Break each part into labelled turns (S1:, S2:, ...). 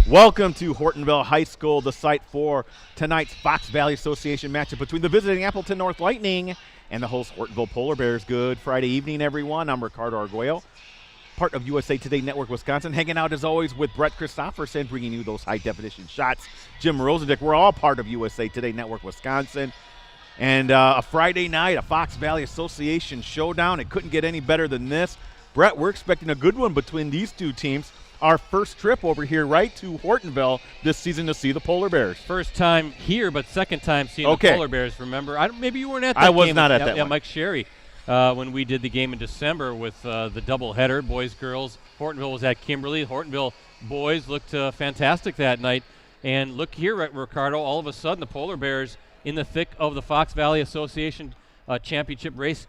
S1: Welcome to Hortonville High School, the site for tonight's Fox Valley Association matchup between the visiting Appleton North Lightning and the host Hortonville Polar Bears. Good Friday evening, everyone. I'm Ricardo Arguello, part of USA Today Network Wisconsin, hanging out as always with Brett Christopherson, bringing you those high-definition shots. Jim Rosandick, we're all part of USA Today Network Wisconsin. And a Friday night, a Fox Valley Association showdown. It couldn't get any better than this. Brett, we're expecting a good one between these two teams. Our first trip over here right to Hortonville this season to see the Polar Bears.
S2: First time here, but second time seeing the Polar Bears, remember? Maybe you weren't at that game.
S1: I was not at that one.
S2: Yeah, Mike Sherry, when we did the game in December with the doubleheader, boys, girls. Hortonville was at Kimberly. Hortonville boys looked fantastic that night. And look here, Ricardo, all of a sudden the Polar Bears in the thick of the Fox Valley Association championship race,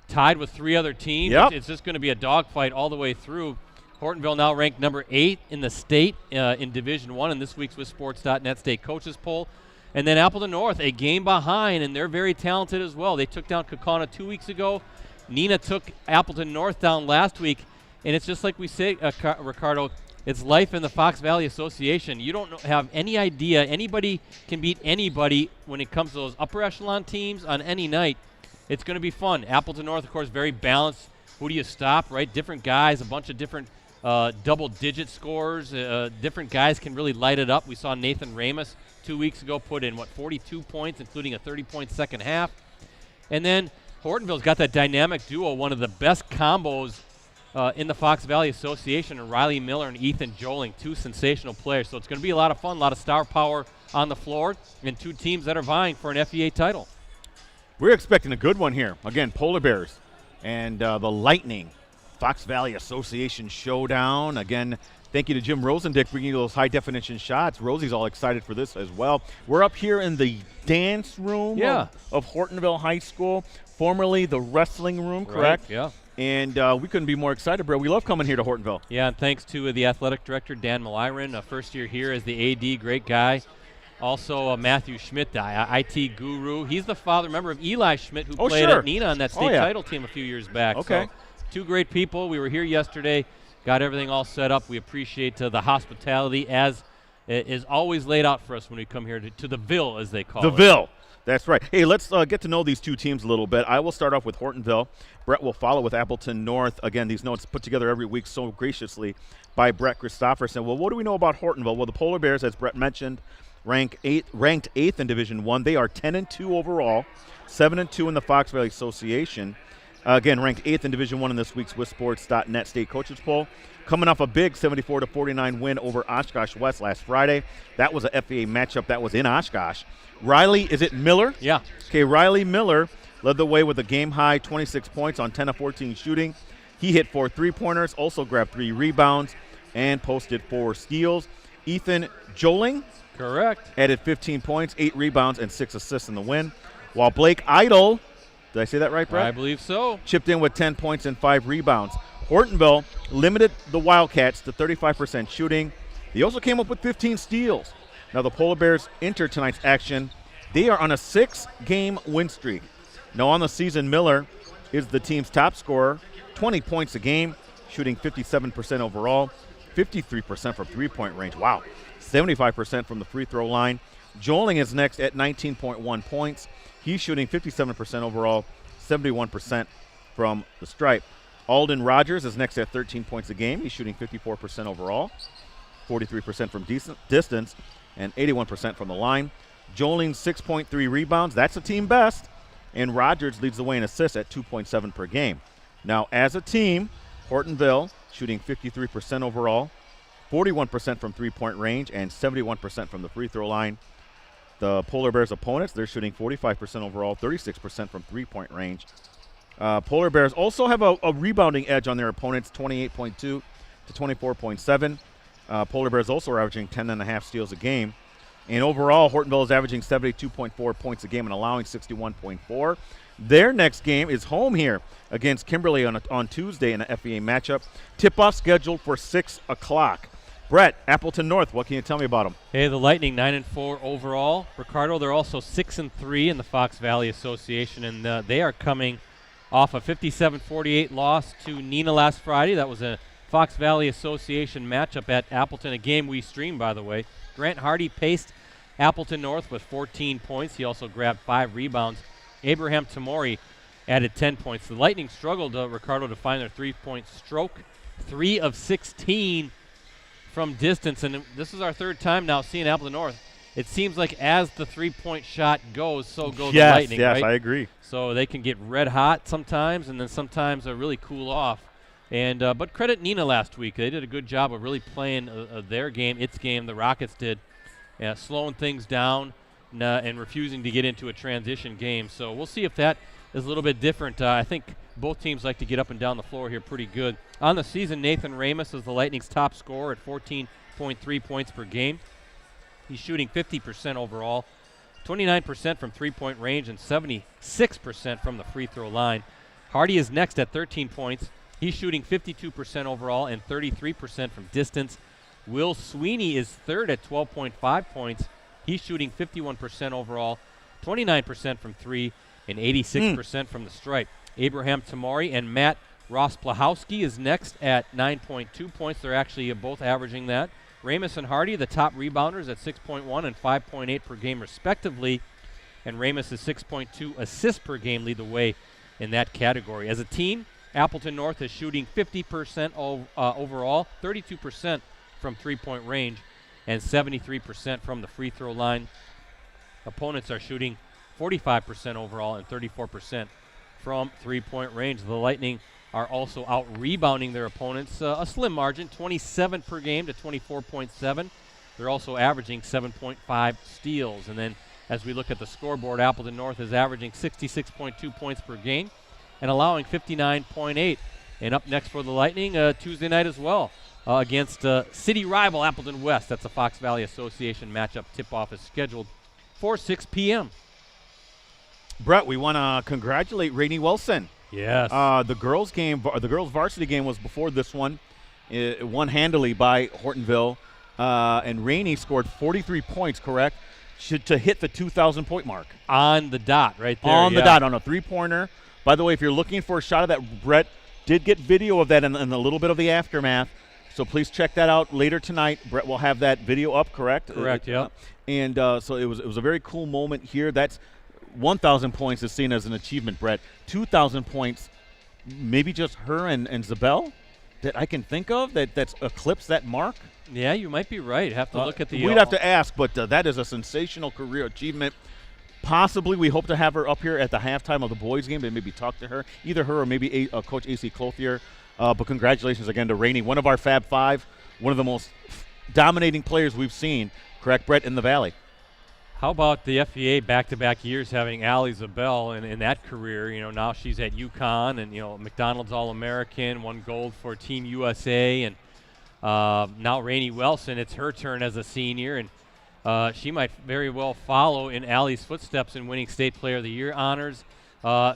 S2: tied with three other teams.
S1: Yep.
S2: It's just going to be a dogfight all the way through. Hortonville now ranked number 8 in the state in Division I in this week's WisSports.net state coaches poll. And then Appleton North, a game behind, and they're very talented as well. They took down Kaukauna 2 weeks ago. Nina took Appleton North down last week. And it's just like we say, Ricardo, it's life in the Fox Valley Association. You don't have any idea. Anybody can beat anybody when it comes to those upper echelon teams on any night. It's going to be fun. Appleton North, of course, very balanced. Who do you stop, right? Different guys, a bunch of different double-digit scores. Different guys can really light it up. We saw Nathan Ramus 2 weeks ago put in, 42 points, including a 30-point second half. And then Hortonville's got that dynamic duo, one of the best combos in the Fox Valley Association, and Riley Miller and Ethan Joling, two sensational players. So it's going to be a lot of fun, a lot of star power on the floor, and two teams that are vying for an FVA title.
S1: We're expecting a good one here. Again, Polar Bears and the Lightning. Fox Valley Association showdown. Again, thank you to Jim Rosandick bringing you those high-definition shots. Rosie's all excited for this as well. We're up here in the dance room of Hortonville High School, formerly the wrestling room, correct?
S2: Right, yeah.
S1: And we couldn't be more excited, bro. We love coming here to Hortonville.
S2: Yeah, and thanks to the athletic director, Dan Maliron, first year here as the AD, great guy. Also, Matthew Schmidt, IT guru. He's the father, member of Eli Schmidt, who played at Nina on that state title team a few years back.
S1: Okay.
S2: So, two great people. We were here yesterday, got everything all set up. We appreciate the hospitality as is always laid out for us when we come here to the Ville, as they call it.
S1: The Ville. That's right. Hey, let's get to know these two teams a little bit. I will start off with Hortonville. Brett will follow with Appleton North. Again, these notes put together every week so graciously by Brett Christopherson. Well, what do we know about Hortonville? Well, the Polar Bears, as Brett mentioned, ranked 8th in Division I. They are 10-2 overall, 7-2 in the Fox Valley Association. Again, ranked 8th in Division I in this week's WisSports.net state coaches poll. Coming off a big 74-49 win over Oshkosh West last Friday. That was a FVA matchup that was in Oshkosh. Riley, is it Miller?
S2: Yeah.
S1: Okay, Riley Miller led the way with a game-high 26 points on 10 of 14 shooting. He hit 4 three-pointers, also grabbed 3 rebounds, and posted 4 steals. Ethan Joling.
S2: Correct.
S1: Added 15 points, 8 rebounds, and 6 assists in the win. While Blake Idle, did I say that right, Brett?
S2: I believe so.
S1: Chipped in with 10 points and 5 rebounds. Hortonville limited the Wildcats to 35% shooting. They also came up with 15 steals. Now the Polar Bears enter tonight's action. They are on a 6-game win streak. Now on the season, Miller is the team's top scorer, 20 points a game, shooting 57% overall, 53% from three-point range. Wow. 75% from the free throw line. Joling is next at 19.1 points. He's shooting 57% overall, 71% from the stripe. Alden Rogers is next at 13 points a game. He's shooting 54% overall, 43% from distance, and 81% from the line. Joling 6.3 rebounds. That's a team best. And Rogers leads the way in assists at 2.7 per game. Now, as a team, Hortonville shooting 53% overall, 41% from three-point range, and 71% from the free throw line. The Polar Bears' opponents, they're shooting 45% overall, 36% from three-point range. Polar Bears also have a rebounding edge on their opponents, 28.2 to 24.7. Polar Bears also are averaging 10.5 steals a game. And overall, Hortonville is averaging 72.4 points a game and allowing 61.4. Their next game is home here against Kimberly on Tuesday in an FVA matchup. Tip-off scheduled for 6 o'clock. Brett, Appleton North, what can you tell me about them?
S2: Hey, the Lightning 9-4 overall. Ricardo, they're also 6-3 in the Fox Valley Association, and they are coming off a 57-48 loss to Nina last Friday. That was a Fox Valley Association matchup at Appleton, a game we stream, by the way. Grant Hardy paced Appleton North with 14 points. He also grabbed 5 rebounds. Abraham Tamori added 10 points. The Lightning struggled, Ricardo, to find their three-point stroke. 3 of 16 from distance, and this is our third time now seeing Appleton North. It seems like as the three-point shot goes, so goes the Lightning,
S1: yes,
S2: right?
S1: I agree.
S2: So they can get red hot sometimes, and then sometimes really cool off. And but credit Nina last week. They did a good job of really playing their game, its game. The Rockets did, slowing things down and refusing to get into a transition game. So we'll see if that is a little bit different. I think both teams like to get up and down the floor here pretty good. On the season, Nathan Ramus is the Lightning's top scorer at 14.3 points per game. He's shooting 50% overall, 29% from three-point range, and 76% from the free throw line. Hardy is next at 13 points. He's shooting 52% overall and 33% from distance. Will Sweeney is third at 12.5 points. He's shooting 51% overall, 29% from three, and 86% from the stripe. Abraham Tamori and Matt Rosplahowski is next at 9.2 points. They're actually both averaging that. Ramus and Hardy, the top rebounders at 6.1 and 5.8 per game respectively. And Ramus is 6.2 assists per game, lead the way in that category. As a team, Appleton North is shooting 50% overall, 32% from three-point range, and 73% from the free throw line. Opponents are shooting 45% overall and 34% from three-point range. The Lightning are also out-rebounding their opponents a slim margin, 27 per game to 24.7. They're also averaging 7.5 steals. And then as we look at the scoreboard, Appleton North is averaging 66.2 points per game and allowing 59.8. And up next for the Lightning, Tuesday night as well, against city rival Appleton West. That's a Fox Valley Association matchup. Tip-off is scheduled for 6 p.m.
S1: Brett, we want to congratulate Rainey Wilson.
S2: Yes.
S1: The girls' varsity game was before this one, won handily by Hortonville, and Rainey scored 43 points, correct, to hit the 2,000-point mark.
S2: On the dot, right there.
S1: On the dot, on a three-pointer. By the way, if you're looking for a shot of that, Brett did get video of that in a little bit of the aftermath, so please check that out later tonight. Brett will have that video up, correct?
S2: Correct, yeah.
S1: And so it was a very cool moment here. That's 1,000 points is seen as an achievement, Brett. 2,000 points, maybe just her and Zabel that I can think of that's eclipsed that mark.
S2: Yeah, you might be right. Have to look at the.
S1: We'd have to ask, but that is a sensational career achievement. Possibly, we hope to have her up here at the halftime of the boys' game and maybe talk to her, either her or maybe Coach A.C. Clothier. But congratulations again to Rainey, one of our Fab Five, one of the most dominating players we've seen, correct, Brett, in the Valley.
S2: How about the FVA back-to-back years having Allie Zabel in that career? You know, now she's at UConn and, you know, McDonald's All-American, won gold for Team USA, and now Rainey Wilson, it's her turn as a senior, and she might very well follow in Allie's footsteps in winning State Player of the Year honors.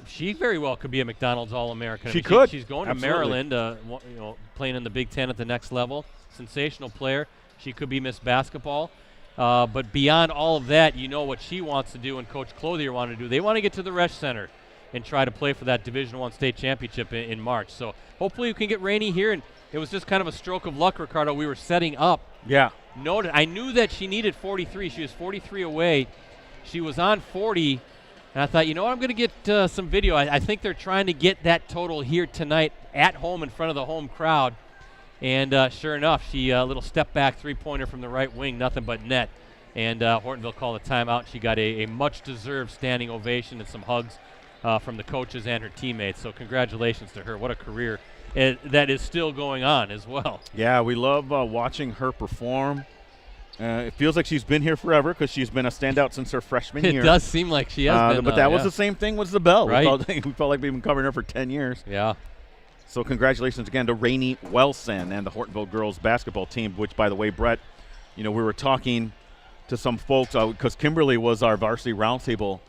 S2: She very well could be a McDonald's All-American.
S1: She could.
S2: She's going
S1: Absolutely.
S2: to Maryland, playing in the Big Ten at the next level. Sensational player. She could be Miss Basketball. But beyond all of that, you know what she wants to do and Coach Clothier wanted to do. They want to get to the Resch Center and try to play for that Division I state championship in March. So hopefully we can get Rainey here. And it was just kind of a stroke of luck, Ricardo. We were setting up.
S1: Yeah.
S2: I knew that she needed 43. She was 43 away. She was on 40. And I thought, you know what, I'm going to get some video. I think they're trying to get that total here tonight at home in front of the home crowd. And sure enough, she a little step-back three-pointer from the right wing, nothing but net. And Hortonville called a timeout. She got a much-deserved standing ovation and some hugs from the coaches and her teammates. So congratulations to her. What a career that is still going on as well.
S1: Yeah, we love watching her perform. It feels like she's been here forever because she's been a standout since her freshman year.
S2: It does seem like she has been.
S1: But that was the same thing with Zabel.
S2: Right.
S1: We felt like we've been covering her for 10 years.
S2: Yeah.
S1: So congratulations again to Rainey Wilson and the Hortonville girls basketball team, which, by the way, Brett, you know, we were talking to some folks because Kimberly was our varsity roundtable.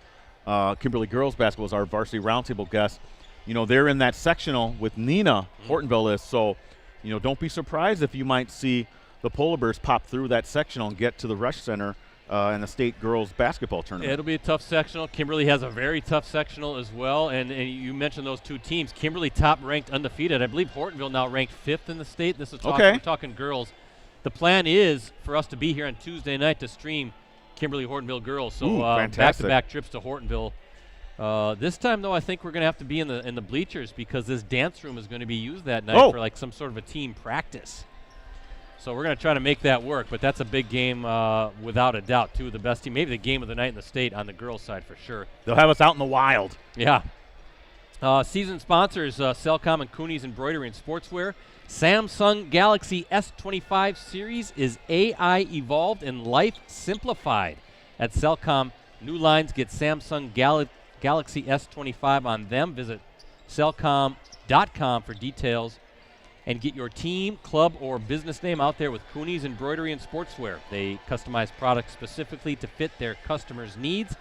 S1: Kimberly girls basketball was our varsity roundtable guest. You know, they're in that sectional with Nina, Hortonville is. So, you know, don't be surprised if you might see the Polar Bears pop through that sectional and get to the Resch Center in the state girls basketball tournament.
S2: It'll be a tough sectional. Kimberly has a very tough sectional as well. And you mentioned those two teams. Kimberly top ranked undefeated. I believe Hortonville now ranked 5th in the state. This is we're talking girls. The plan is for us to be here on Tuesday night to stream Kimberly Hortonville girls. So back-to-back trips to Hortonville. This time, though, I think we're going to have to be in the bleachers because this dance room is going to be used that night for like some sort of a team practice. So we're going to try to make that work, but that's a big game without a doubt. Two of the best teams, maybe the game of the night in the state on the girls' side for sure.
S1: They'll have us out in the wild.
S2: Yeah. Season sponsors, Cellcom and Cooney's Embroidery and Sportswear. Samsung Galaxy S25 series is AI evolved and life simplified. At Cellcom, new lines get Samsung Galaxy S25 on them. Visit cellcom.com for details. And get your team, club, or business name out there with Cooney's Embroidery and Sportswear. They customize products specifically to fit their customers' needs.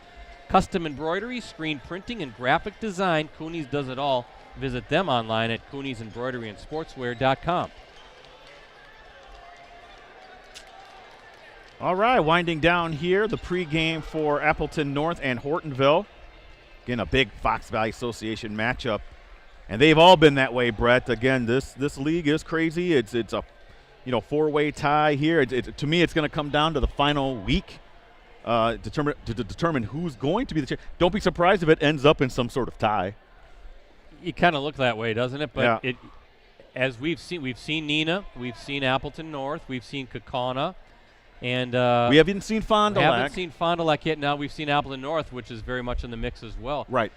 S2: Custom embroidery, screen printing, and graphic design. Cooney's does it all. Visit them online at Cooney'sEmbroideryandSportswear.com.
S1: All right, winding down here, the pregame for Appleton North and Hortonville. Again, a big Fox Valley Association matchup. And they've all been that way, Brett. Again, this league is crazy. It's a four-way tie here. To me, it's going to come down to the final week to determine who's going to be the champion. Don't be surprised if it ends up in some sort of tie.
S2: It kind of looks that way, doesn't it? But as we've seen Nina, we've seen Appleton North, we've seen Kaukauna, and
S1: we haven't seen Fond du Lac.
S2: We haven't seen Fond du Lac yet. Now we've seen Appleton North, which is very much in the mix as well.
S1: Right.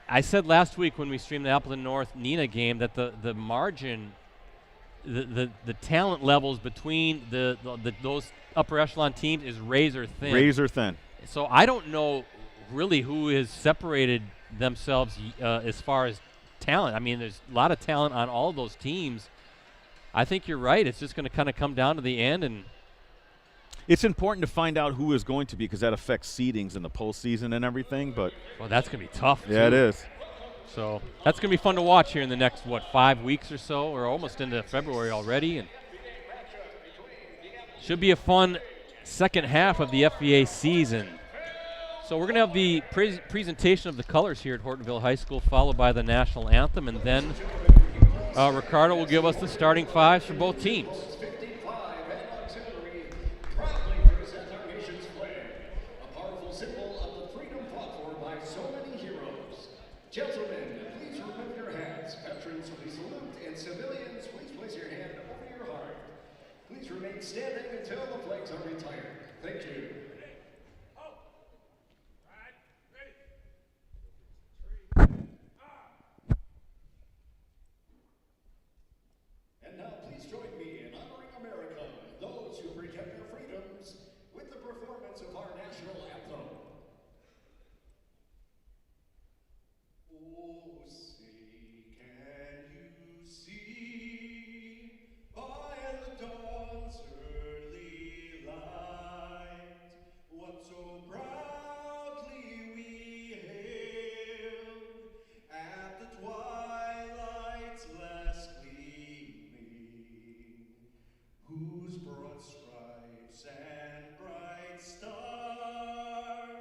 S2: I said last week when we streamed the Appleton North Nina game that the margin, the talent levels between those upper echelon teams is razor thin.
S1: Razor thin.
S2: So I don't know really who has separated themselves as far as talent. I mean, there's a lot of talent on all of those teams. I think you're right. It's just going to kind of come down to the end, and
S1: it's important to find out who is going to be because that affects seedings in the postseason and everything. But
S2: that's going to be tough.
S1: Yeah,
S2: too.
S1: It is.
S2: So that's going to be fun to watch here in the next 5 weeks or so. We're almost into February already, and should be a fun second half of the FVA season. So we're going to have the presentation of the colors here at Hortonville High School, followed by the national anthem, and then Ricardo will give us the starting fives for both teams.
S3: Gentlemen, please remove your hats. Veterans, we salute, and civilians, please place your hand over your heart. Please remain standing until the flags are retired. Thank you. And now please join me in honoring America, those who protect their freedoms, with the performance of our national anthem. Oh, say, can you see by the dawn's early light what so proudly we hailed at the twilight's last gleaming, whose broad stripes and bright stars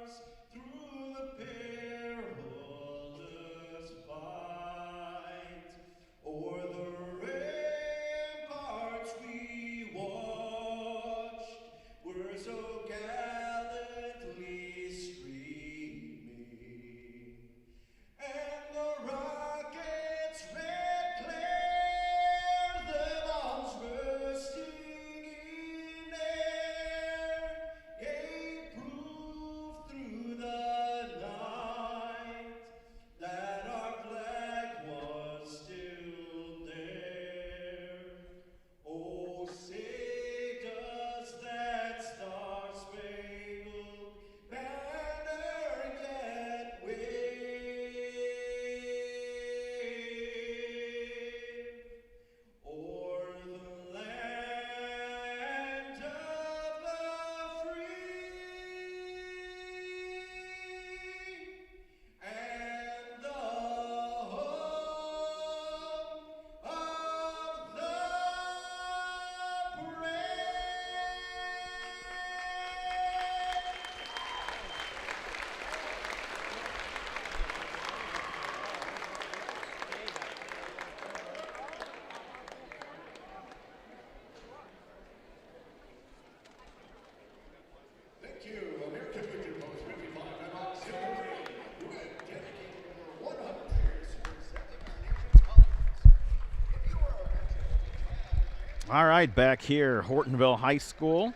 S1: All right, back here, Hortonville High School,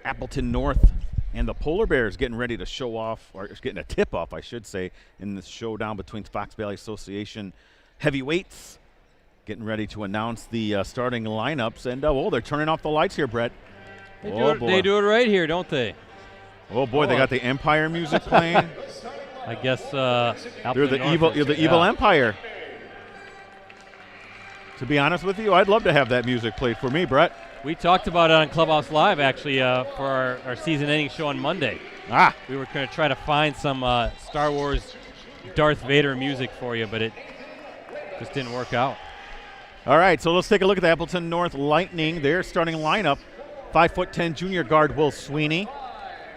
S1: Appleton North, and the Polar Bears getting ready to show off, or getting a tip-off, I should say, in this showdown between Fox Valley Association heavyweights. Getting ready to announce the starting lineups, and they're turning off the lights here, Brett.
S2: They do it right here, don't they?
S1: Oh boy, they got the Empire music playing.
S2: I guess
S1: you're the evil Empire. To be honest with you, I'd love to have that music played for me, Brett.
S2: We talked about it on Clubhouse Live, actually, for our season-ending show on Monday. We were going to try to find some Star Wars Darth Vader music for you, but it just didn't work out.
S1: All right, so let's take a look at the Appleton North Lightning. Their starting lineup, 5'10" junior guard Will Sweeney,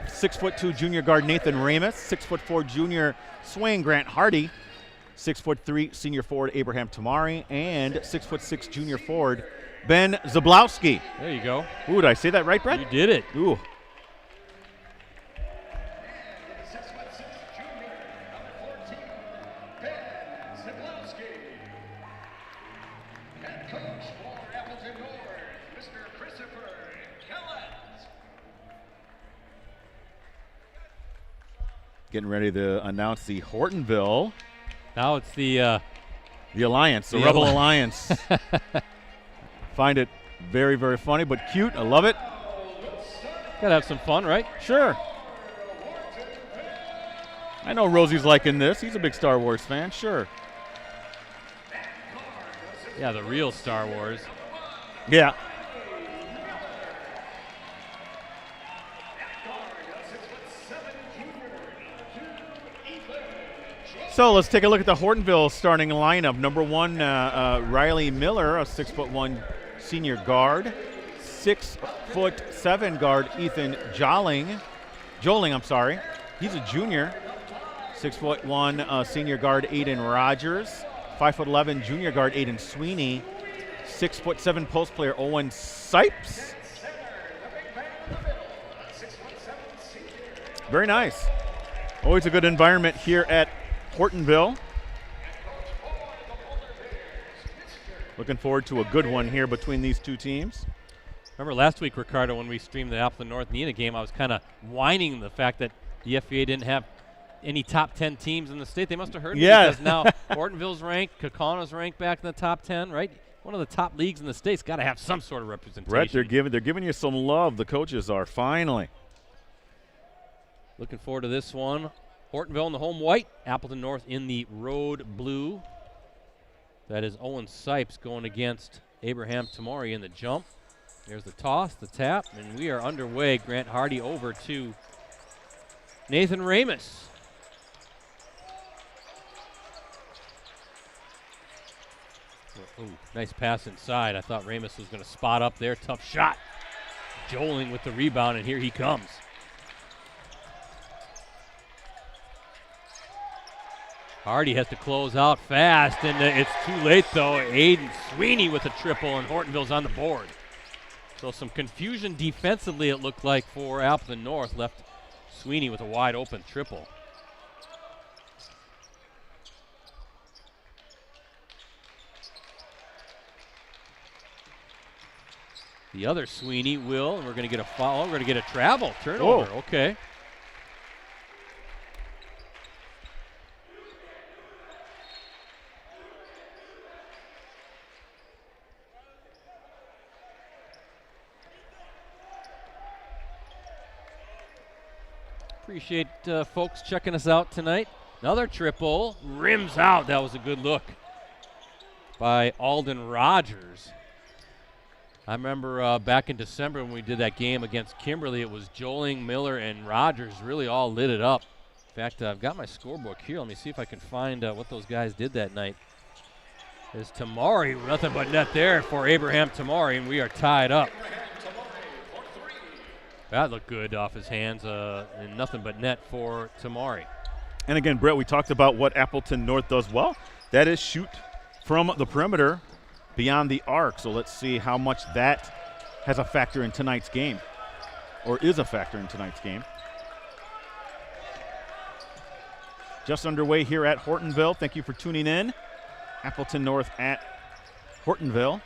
S1: 6'2" junior guard Nathan Ramus, 6'4" junior swing Grant Hardy, 6'3" senior forward Abraham Tamari, and 6'6" junior forward Ben Zablowski.
S2: There you go.
S1: Ooh, did I say that right, Brett?
S2: You did it.
S1: Ooh. Getting ready to announce the Hortonville.
S2: Now it's the
S1: Alliance, the Rebel Alliance. Find it very, very funny, but cute. I love it.
S2: Gotta have some fun, right?
S1: Sure. I know Rosie's liking this. He's a big Star Wars fan. Sure.
S2: Yeah, the real Star Wars.
S1: Yeah. So let's take a look at the Hortonville starting lineup. Number one, Riley Miller, a 6'1" senior guard. 6'7" guard Ethan Joling, he's a junior. 6'1" senior guard Aiden Rogers. 5'11" junior guard Aiden Sweeney. 6'7" post player Owen Sipes. Very nice. Always a good environment here at Hortonville. Looking forward to a good one here between these two teams.
S2: Remember last week, Ricardo, when we streamed the Appleton North Neenah game, I was kind of whining the fact that the FVA didn't have any top 10 teams in the state. They must have heard me because now Hortonville's ranked, Kaukaunaw's ranked back in the top 10, right? One of the top leagues in the state's got to have some sort of representation.
S1: Brett, they're giving you some love. The coaches are finally.
S2: Looking forward to this one. Hortonville in the home white, Appleton North in the road blue. That is Owen Sipes going against Abraham Tamari in the jump. There's the toss, the tap, and we are underway. Grant Hardy over to Nathan Ramus. Ooh, nice pass inside. I thought Ramus was going to spot up there. Tough shot. Joling with the rebound, and here he comes. Hardy has to close out fast, and it's too late, though. Aiden Sweeney with a triple, and Hortonville's on the board. So some confusion defensively, it looked like, for Appleton North. Left Sweeney with a wide-open triple. The other Sweeney will, and we're going to get a foul. We're going to get a travel turnover.
S1: Oh.
S2: Okay. Appreciate folks checking us out tonight. Another triple, rims out. That was a good look by Alden Rogers. I remember back in December when we did that game against Kimberly, it was Joling, Miller, and Rogers really all lit it up. In fact, I've got my scorebook here. Let me see if I can find what those guys did that night. There's Tamari, nothing but net there for Abraham Tamari, and we are tied up. That looked good off his hands, and nothing but net for Tamari.
S1: And again, Brett, we talked about what Appleton North does well. That is shoot from the perimeter beyond the arc. So let's see how much that has a factor in tonight's game, or is a factor in tonight's game. Just underway here at Hortonville. Thank you for tuning in. Appleton North at Hortonville.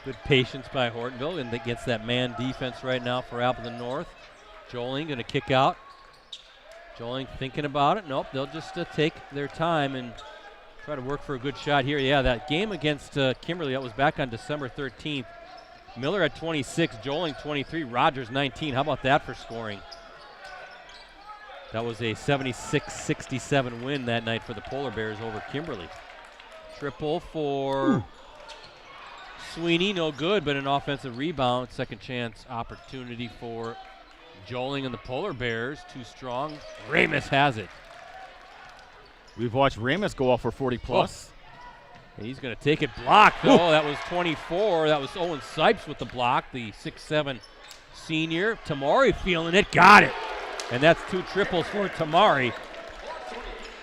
S2: Good patience by Hortonville, and against that man defense right now for Appleton North. Joling going to kick out. Joling thinking about it. Nope, they'll just take their time and try to work for a good shot here. Yeah, that game against Kimberly, that was back on December 13th. Miller at 26, Joling 23, Rogers 19. How about that for scoring? That was a 76-67 win that night for the Polar Bears over Kimberly. Triple for Sweeney, no good, but an offensive rebound. Second chance opportunity for Joling and the Polar Bears. Too strong. Ramus has it.
S1: We've watched Ramus go off for 40-plus.
S2: And he's going to take it blocked, though. That was 24. That was Owen Sipes with the block, the 6'7" senior. Tamari feeling it. Got it. And that's 2 triples for Tamari.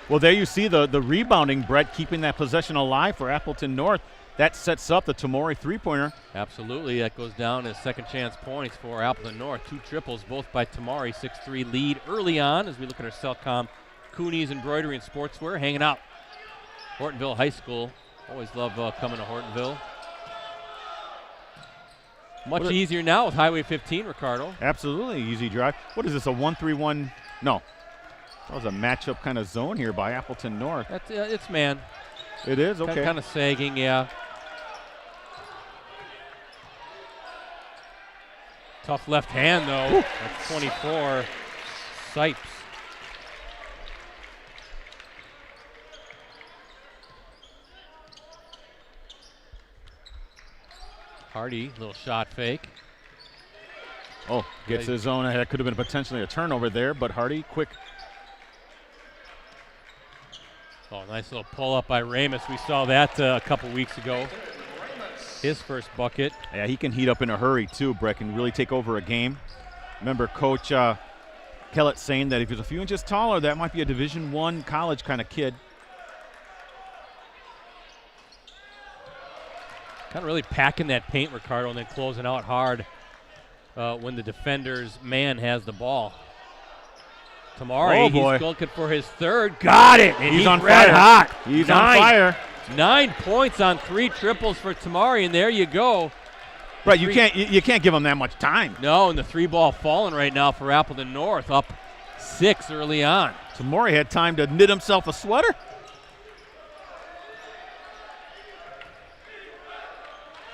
S1: Well, there you see the rebounding, Brett, keeping that possession alive for Appleton North. That sets up the Tamori three-pointer.
S2: Absolutely. That goes down as second chance points for Appleton North. 2 triples, both by Tamari. 6-3 lead early on as we look at our Cellcom Cooney's Embroidery and Sportswear hanging out. Hortonville High School. Always love coming to Hortonville. Much easier now with Highway 15, Ricardo.
S1: Absolutely. Easy drive. What is this, a 1-3-1? No. That was a matchup kind of zone here by Appleton North.
S2: That's it's man.
S1: It is? Okay.
S2: Kind of sagging, yeah. Tough left hand, though.
S1: Woo.
S2: That's 24. Sipes. Hardy, little shot fake.
S1: Oh, gets his own. That could have been potentially a turnover there, but Hardy, quick.
S2: Oh, nice little pull-up by Ramus. We saw that a couple weeks ago. His first bucket.
S1: Yeah, he can heat up in a hurry, too, Brett, can really take over a game. Remember Coach Kellett saying that if he's a few inches taller, that might be a Division I college kind of kid.
S2: Kind of really packing that paint, Ricardo, and then closing out hard when the defender's man has the ball. Tamari, he's looking for his third. Got it! And he's on red hot.
S1: He's on fire.
S2: 9 points on 3 triples for Tamari, and there you go.
S1: Right, you can't give him that much time.
S2: No, and the 3-ball falling right now for Appleton North, up 6 early on.
S1: Tamari had time to knit himself a sweater.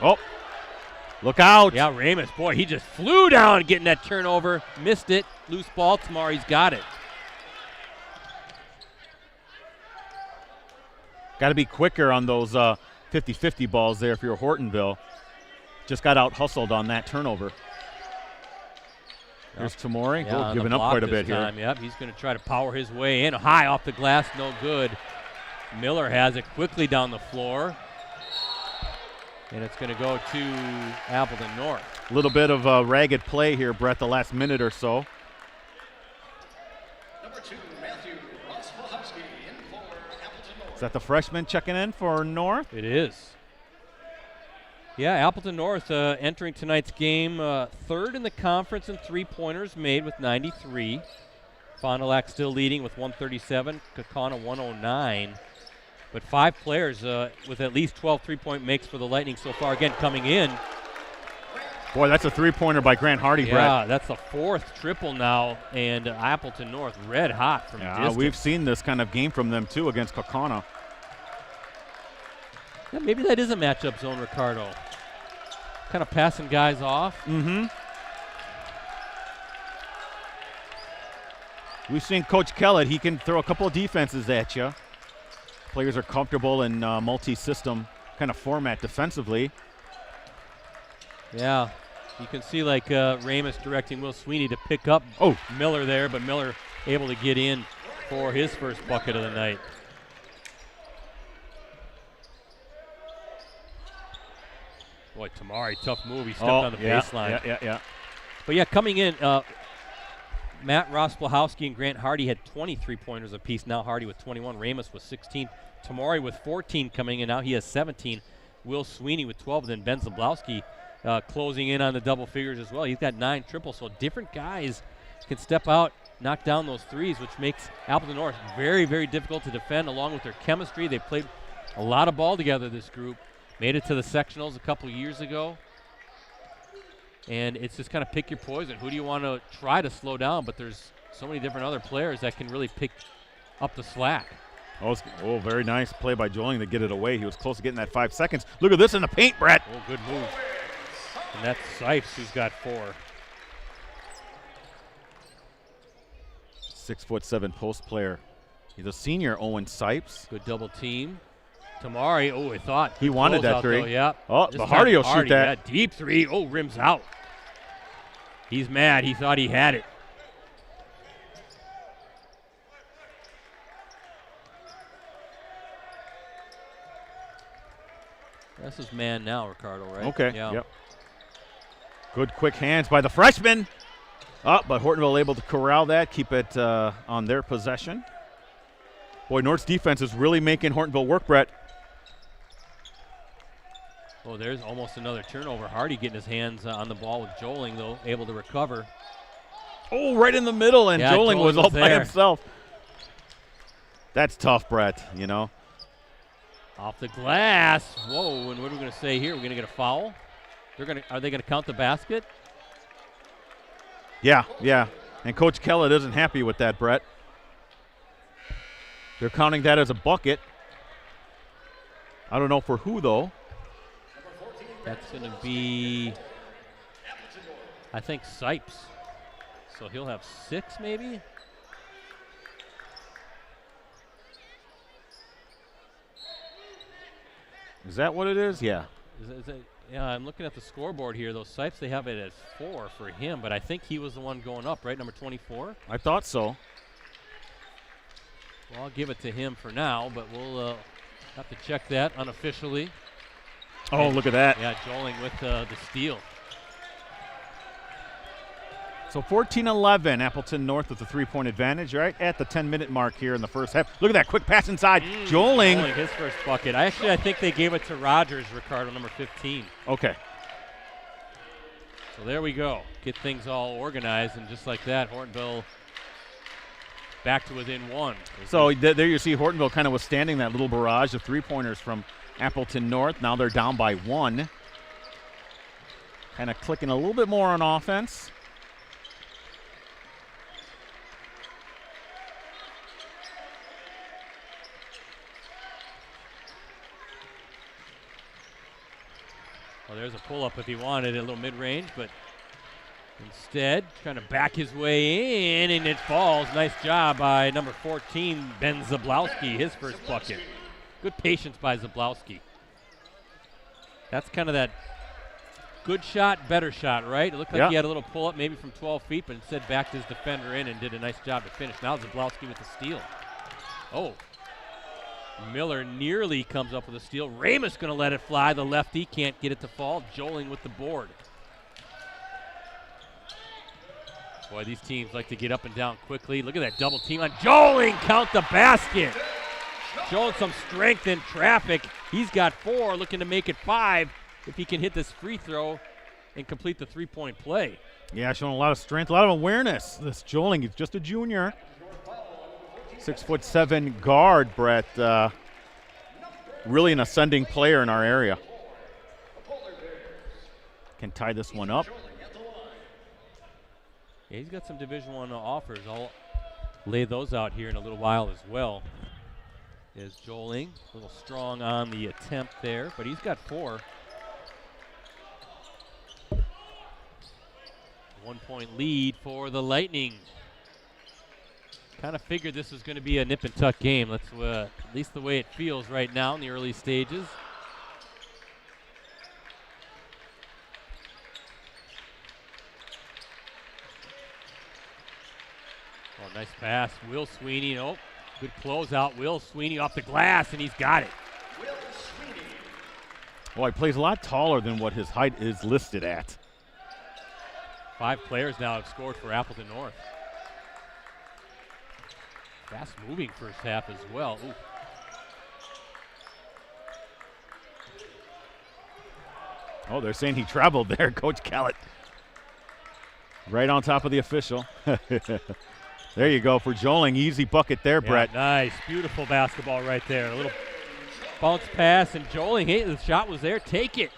S1: Oh, look out.
S2: Yeah, Ramus, boy, he just flew down getting that turnover. Missed it. Loose ball. Tamari's got it.
S1: Got to be quicker on those 50-50 balls there if you're Hortonville. Just got out-hustled on that turnover. Here's Tamari.
S2: Yeah,
S1: giving up quite a bit here.
S2: Yep, he's going to try to power his way in. High off the glass, no good. Miller has it quickly down the floor. And it's going to go to Appleton North.
S1: A little bit of a ragged play here, Brett, the last minute or so.
S3: Number 2, Matthew Roswahowski in for Appleton North.
S1: Is that the freshman checking in for North?
S2: It is. Yeah, Appleton North entering tonight's game third in the conference in 3-pointers made with 93. Fond du Lac still leading with 137, Kaukauna 109. But 5 players with at least 12 3-point makes for the Lightning so far. Again, coming in.
S1: Boy, that's a 3-pointer by Grant Hardy, Brett.
S2: Yeah, that's the 4th triple now, and Appleton North red hot from distance.
S1: We've seen this kind of game from them, too, against Kaukauna.
S2: Yeah, maybe that is a matchup zone, Ricardo. Kind of passing guys off.
S1: Mm-hmm. We've seen Coach Kellett. He can throw a couple of defenses at you. Players are comfortable in multi-system kind of format defensively.
S2: Yeah, you can see like Ramus directing Will Sweeney to pick up Miller there, but Miller able to get in for his first bucket of the night. Boy, Tamari, tough move. He stepped on the baseline.
S1: Yeah.
S2: But yeah, coming in, Matt Rosplahowski and Grant Hardy had 23 pointers apiece. Now Hardy with 21. Ramus with 16. Tamari with 14 coming in. Now he has 17. Will Sweeney with 12. Then Ben Zablowski closing in on the double figures as well. He's got 9 triples. So different guys can step out, knock down those threes, which makes Appleton North very, very difficult to defend along with their chemistry. They played a lot of ball together, this group. Made it to the sectionals a couple years ago. And it's just kind of pick your poison. Who do you want to try to slow down? But there's so many different other players that can really pick up the slack.
S1: Oh, very nice play by Joling to get it away. He was close to getting that 5 seconds. Look at this in the paint, Brett.
S2: Oh, good move. And that's Sipes who's got 4.
S1: 6'7" post player. He's a senior, Owen Sipes.
S2: Good double team. Tamari, I thought.
S1: He wanted that 3.
S2: Though, yeah.
S1: Oh, Hardy will shoot that.
S2: Yeah, deep 3. Oh, rims out. He's mad. He thought he had it. This is man now, Ricardo, right?
S1: Okay,
S2: yeah.
S1: Yep. Good quick hands by the freshman. But Hortonville able to corral that, keep it on their possession. Boy, North's defense is really making Hortonville work, Brett.
S2: Oh, there's almost another turnover. Hardy getting his hands on the ball with Joling, though, able to recover.
S1: Oh, right in the middle, and Joling was all by himself. That's tough, Brett, you know.
S2: Off the glass. Whoa, and what are we going to say here? We're going to get a foul? Are they going to count the basket?
S1: Yeah. And Coach Kellett isn't happy with that, Brett. They're counting that as a bucket. I don't know for who, though.
S2: That's going to be, I think, Sipes. So he'll have 6, maybe?
S1: Is that what it is? Yeah.
S2: Yeah, I'm looking at the scoreboard here. Those Sipes, they have it at 4 for him, but I think he was the one going up, right? Number 24?
S1: I thought so.
S2: Well, I'll give it to him for now, but we'll have to check that unofficially.
S1: Oh, look at that.
S2: Yeah, Joling with the steal.
S1: So 14-11, Appleton North with the 3-point advantage, right at the 10-minute mark here in the first half. Look at that quick pass inside. Joling.
S2: His first bucket. I think they gave it to Rogers, Ricardo, number 15.
S1: Okay.
S2: So there we go. Get things all organized, and just like that, Hortonville back to within 1.
S1: So there you see Hortonville kind of withstanding that little barrage of 3-pointers from Appleton North. Now they're down by 1. Kind of clicking a little bit more on offense.
S2: Well, there's a pull-up if he wanted a little mid-range, but instead trying to back his way in, and it falls. Nice job by number 14, Ben Zablowski, his first bucket. Good patience by Zablowski. That's kind of that good shot, better shot, right? It looked like he had a little pull-up maybe from 12 feet, but instead backed his defender in and did a nice job to finish. Now Zablowski with the steal. Oh. Miller nearly comes up with a steal. Ramus going to let it fly. The lefty can't get it to fall. Joling with the board. Boy, these teams like to get up and down quickly. Look at that double team on Joling. Count the basket. Showing some strength in traffic. He's got 4, looking to make it 5 if he can hit this free throw and complete the 3-point play.
S1: Yeah, showing a lot of strength, a lot of awareness. This Joling, he's just a junior. 6'7" guard, Brett. Really an ascending player in our area. Can tie this one up.
S2: Yeah, he's got some Division I offers. I'll lay those out here in a little while as well. Is Joling a little strong on the attempt there, but he's got 4. 1-point lead for the Lightning. Kind of figured this was going to be a nip and tuck game. That's at least the way it feels right now in the early stages. Oh, nice pass. Will Sweeney. Oh, good closeout. Will Sweeney off the glass, and he's got it.
S1: Well, he plays a lot taller than what his height is listed at.
S2: 5 players now have scored for Appleton North. Fast moving first half as well. Ooh.
S1: Oh, they're saying he traveled there, Coach Kellett. Right on top of the official. There you go for Joling. Easy bucket there, Brett.
S2: Nice. Beautiful basketball right there. A little Bounce pass and Joling. Hey, the shot was there. Take it.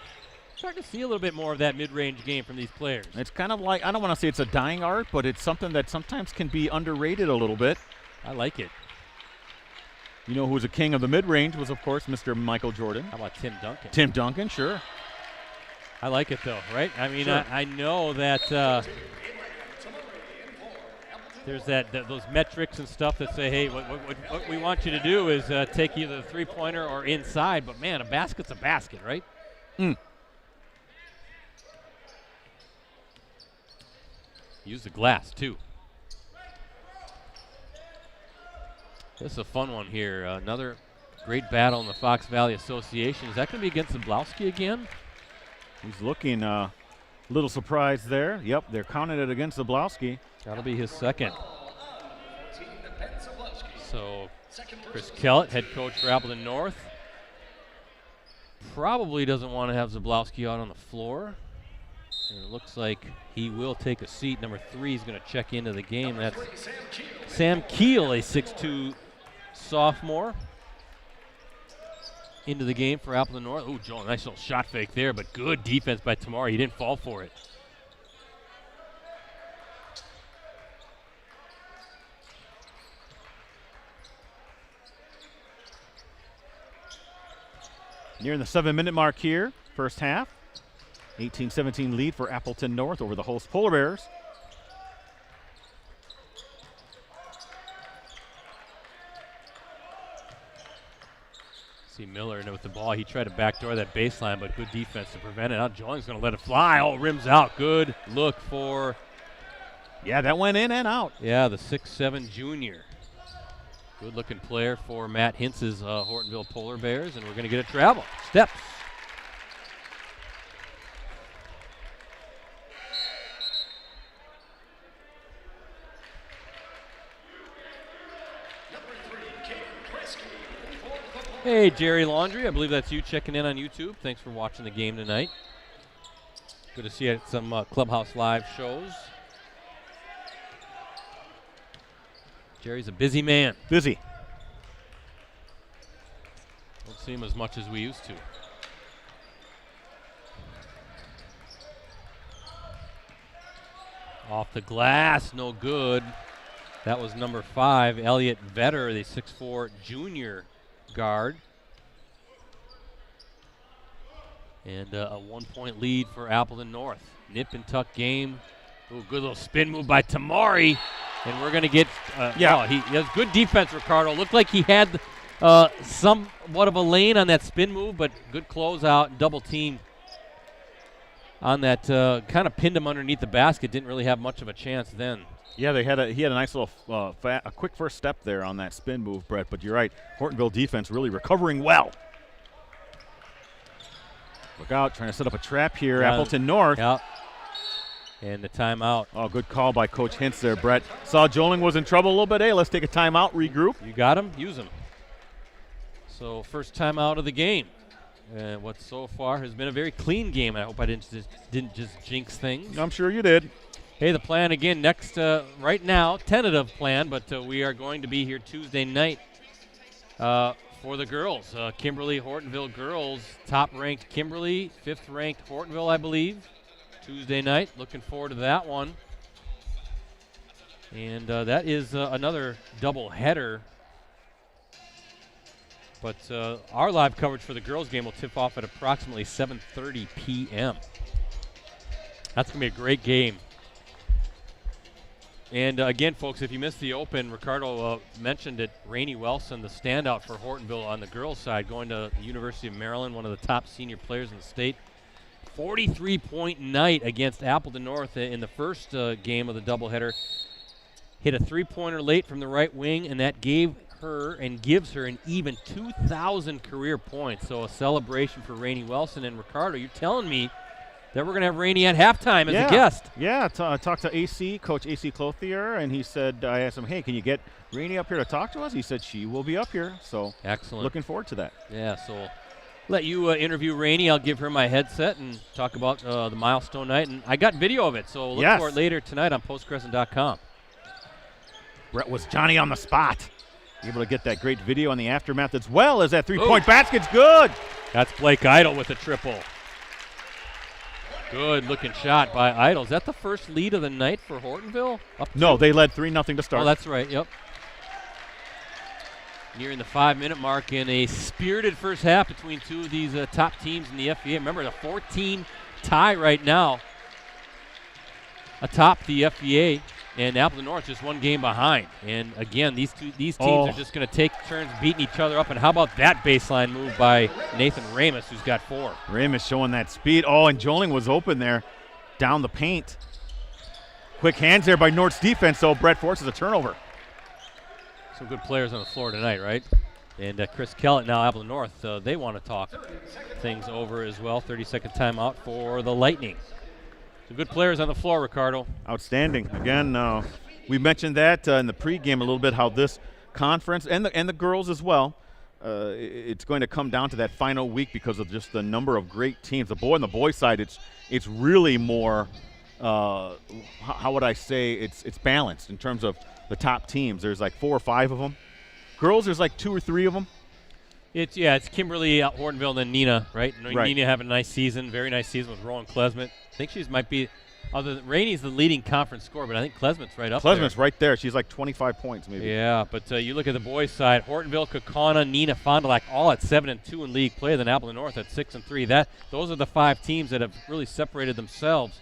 S2: Starting to see a little bit more of that mid-range game from these players.
S1: It's kind of like, I don't want to say it's a dying art, but it's something that sometimes can be underrated a little bit.
S2: I like it.
S1: You know who was a king of the mid-range was, of course, Mr. Michael Jordan.
S2: How about Tim Duncan?
S1: Tim Duncan, sure.
S2: I like it, though, right? I mean,
S1: sure.
S2: I know that there's those metrics and stuff that say, hey, what we want you to do is take either the three-pointer or inside. But, man, a basket's a basket, right? Use the glass, too. This is a fun one here. Another great battle in the Fox Valley Association. Is that going to be against Zablowski again?
S1: He's looking a little surprised there. Yep, they're counting it against Zablowski.
S2: That'll be his second. So Chris Kellett, head coach for Appleton North, probably doesn't want to have Zablowski out on the floor. And it looks like he will take a seat. Number 3 is going to check into the game. That's Sam Keel, a 6'2" sophomore, into the game for Appleton North. Ooh, Joel, nice little shot fake there, but good defense by Tamari. He didn't fall for it.
S1: Nearing the 7-minute mark here, first half. 18-17 lead for Appleton North over the host Polar Bears.
S2: See Miller with the ball. He tried to backdoor that baseline, but good defense to prevent it. Now Jolling's going to let it fly. Oh, rims out. Good look for.
S1: Yeah, that went in and out.
S2: Yeah, the 6'7" junior. Good looking player for Matt Hintz's Hortonville Polar Bears, and we're going to get a travel. Steps. Hey, Jerry Laundry. I believe that's you checking in on YouTube. Thanks for watching the game tonight. Good to see you at some Clubhouse Live shows. Jerry's a busy man.
S1: Busy.
S2: Don't see him as much as we used to. Off the glass, no good. That was number 5, Elliot Vetter, the 6'4" junior guard. And a 1-point lead for Appleton North. Nip and tuck game. Ooh, good little spin move by Tamari. And we're going to get, he has good defense, Ricardo. Looked like he had somewhat of a lane on that spin move, but good closeout, double team on that. Kind of pinned him underneath the basket. Didn't really have much of a chance then.
S1: Yeah, he had a nice little a quick first step there on that spin move, Brett. But you're right, Hortonville defense really recovering well. Look out, trying to set up a trap here, Appleton North.
S2: Yeah. And the timeout.
S1: Oh, good call by Coach Hintz there, Brett. Saw Joling was in trouble a little bit. Hey, let's take a timeout, regroup.
S2: You got him, use him. So first timeout of the game. What so far has been a very clean game. I hope I didn't just jinx things.
S1: I'm sure you did.
S2: Hey, the plan again next, right now, tentative plan, but we are going to be here Tuesday night for the girls. Kimberly Hortonville girls, top-ranked Kimberly, 5th-ranked Hortonville, I believe. Tuesday night, looking forward to that one. And that is another double-header. But our live coverage for the girls' game will tip off at approximately 7:30 p.m. That's going to be a great game. And again, folks, if you missed the open, Ricardo mentioned it. Rainey Wilson, the standout for Hortonville on the girls' side, going to the University of Maryland, one of the top senior players in the state. 43-point night against Appleton North in the first game of the doubleheader. Hit a three-pointer late from the right wing, and that gave her and gives her an even 2,000 career points. So a celebration for Rainey Wilson. And Ricardo, you're telling me that we're going to have Rainey at halftime as a guest.
S1: Yeah, I talked to AC, Coach AC Clothier, and he said, I asked him, hey, can you get Rainey up here to talk to us? He said she will be up here. So
S2: excellent.
S1: Looking forward to that.
S2: Yeah, so let you interview Rainey. I'll give her my headset and talk about the milestone night. And I got video of it, so look for it later tonight on postcrescent.com.
S1: Brett was Johnny on the spot. Able to get that great video on the aftermath as well as that three-point basket's good.
S2: That's Blake Idle with a triple. Good looking shot by Idle. Is that the first lead of the night for Hortonville?
S1: No, they led 3-0 to start.
S2: Oh, that's right, yep. Nearing the 5-minute mark in a spirited first half between two of these top teams in the FBA. Remember, the 14 tie right now atop the FBA, and Appleton North just one game behind. And again, these teams are just going to take turns beating each other up. And how about that baseline move by Nathan Ramus, who's got 4?
S1: Ramus showing that speed. Oh, and Joling was open there down the paint. Quick hands there by North's defense, so Brett forces a turnover.
S2: Some good players on the floor tonight, right? And Chris Kellett now, Appleton North, they want to talk things over as well. 30-second timeout for the Lightning. Some good players on the floor, Ricardo.
S1: Outstanding. Again, we mentioned that in the pregame a little bit, how this conference and the girls as well, it's going to come down to that final week because of just the number of great teams. The boy on the boys side, it's really more. How would I say? It's balanced in terms of the top teams. There's like 4 or 5 of them. Girls, there's like 2 or 3 of them.
S2: It's Kimberly, Hortonville, and then Nina, right? Nina having a nice season, very nice season with Rowan Klesmet. I think she might be, other than Rainey's the leading conference scorer, but I think Klesmet's right up there.
S1: Klesmet's right there. She's like 25 points maybe.
S2: Yeah, but you look at the boys' side, Hortonville, Kaukauna, Nina, Fond du Lac, all at 7-2 in league play, then Appleton North at 6-3. Those are the 5 teams that have really separated themselves.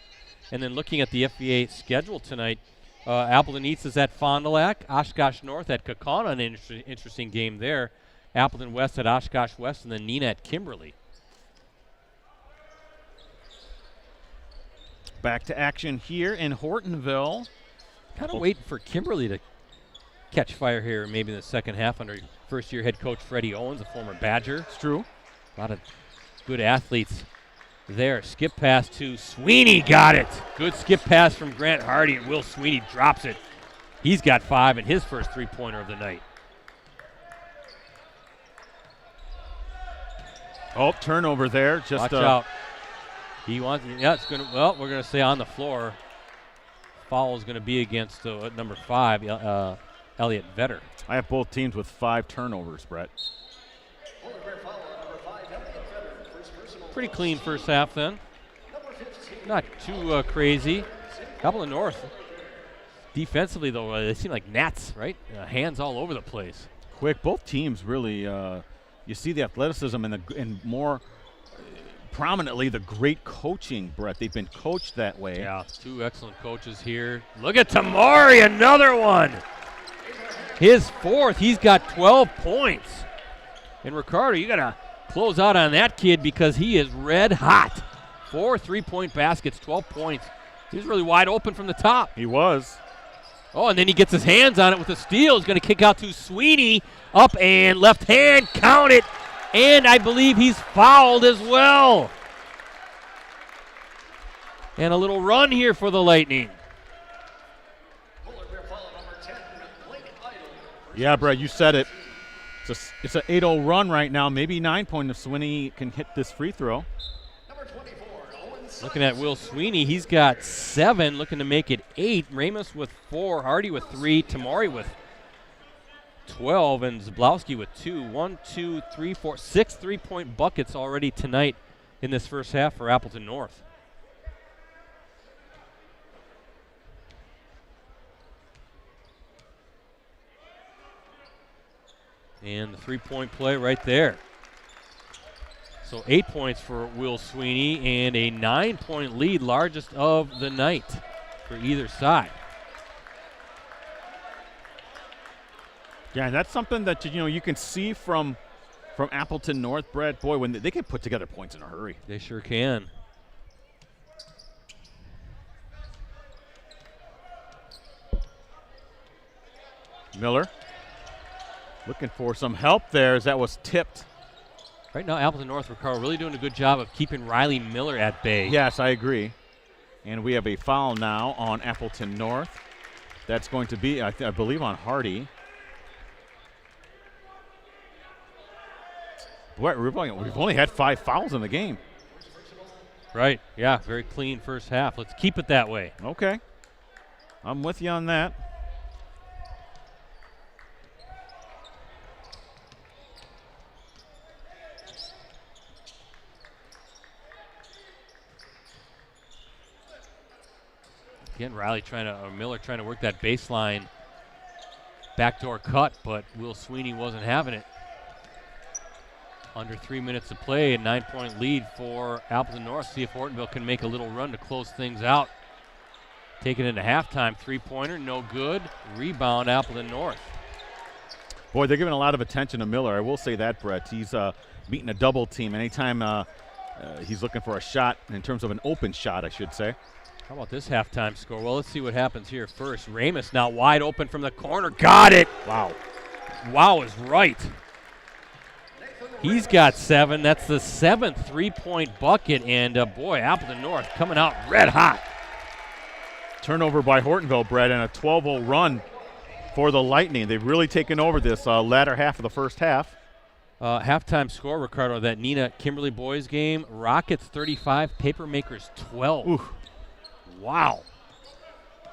S2: And then looking at the FBA schedule tonight, Appleton East is at Fond du Lac, Oshkosh North at Kaukauna, an interesting game there. Appleton West at Oshkosh West, and then Nina at Kimberly.
S1: Back to action here in Hortonville.
S2: Kind of waiting for Kimberly to catch fire here maybe in the second half under first-year head coach Freddie Owens, a former Badger.
S1: It's true.
S2: A lot of good athletes there. Skip pass to Sweeney, got it. Good skip pass from Grant Hardy, and Will Sweeney drops it. He's got 5 in his first three-pointer of the night.
S1: Oh, turnover there. Just
S2: watch out. He wants. Yeah, it's gonna. Well, we're gonna say on the floor. Foul is gonna be against number 5, Elliot Vetter.
S1: I have both teams with 5 turnovers, Brett.
S2: Pretty clean first half then. Not too crazy. Appleton North. Defensively though, they seem like gnats, right? Hands all over the place.
S1: Quick. Both teams really. You see the athleticism and more prominently the great coaching, Brett. They've been coached that way.
S2: Yeah, 2 excellent coaches here. Look at Tamari, another one. His 4th. He's got 12 points. And Ricardo, you got to close out on that kid because he is red hot. 4 3-point baskets, 12 points. He was really wide open from the top.
S1: He was.
S2: Oh, and then he gets his hands on it with a steal. He's going to kick out to Sweeney. Up and left hand, count it. And I believe he's fouled as well. And a little run here for the Lightning.
S1: Yeah, Brett, you said it. It's an 8-0 run right now. Maybe 9 point if Sweeney can hit this free throw.
S2: Looking at Will Sweeney, he's got 7, looking to make it 8. Ramus with 4, Hardy with 3, Tamari with 12, and Zablowski with 2. 1, 2, 3, 4, 6 3-point buckets already tonight in this first half for Appleton North. And the 3-point play right there. So 8 points for Will Sweeney and a 9-point lead, largest of the night for either side.
S1: Yeah, and that's something that you can see from Appleton North, Brett. Boy, when they can put together points in a hurry.
S2: They sure can.
S1: Miller looking for some help there as that was tipped.
S2: Right now, Appleton North, Ricardo, really doing a good job of keeping Riley Miller at bay.
S1: Yes, I agree. And we have a foul now on Appleton North. That's going to be, I believe, on Hardy. Boy, we've only had 5 fouls in the game.
S2: Right, yeah, very clean first half. Let's keep it that way.
S1: Okay. I'm with you on that.
S2: Again, Miller trying to work that baseline backdoor cut, but Will Sweeney wasn't having it. Under 3 minutes to play, a 9-point lead for Appleton North. See if Hortonville can make a little run to close things out. Taking it into halftime, three-pointer, no good. Rebound, Appleton North.
S1: Boy, they're giving a lot of attention to Miller. I will say that, Brett. He's beating a double team anytime he's looking for a shot, in terms of an open shot, I should say.
S2: How about this halftime score? Well, let's see what happens here first. Ramus now wide open from the corner. Got it!
S1: Wow.
S2: Wow is right. He's got 7. That's the 7th three-point bucket, and boy, Appleton North coming out red hot.
S1: Turnover by Hortonville, Brett, and a 12-0 run for the Lightning. They've really taken over this latter half of the first half.
S2: Halftime score, Ricardo, that Nina Kimberly boys game. Rockets 35, Papermakers 12.
S1: Ooh.
S2: Wow.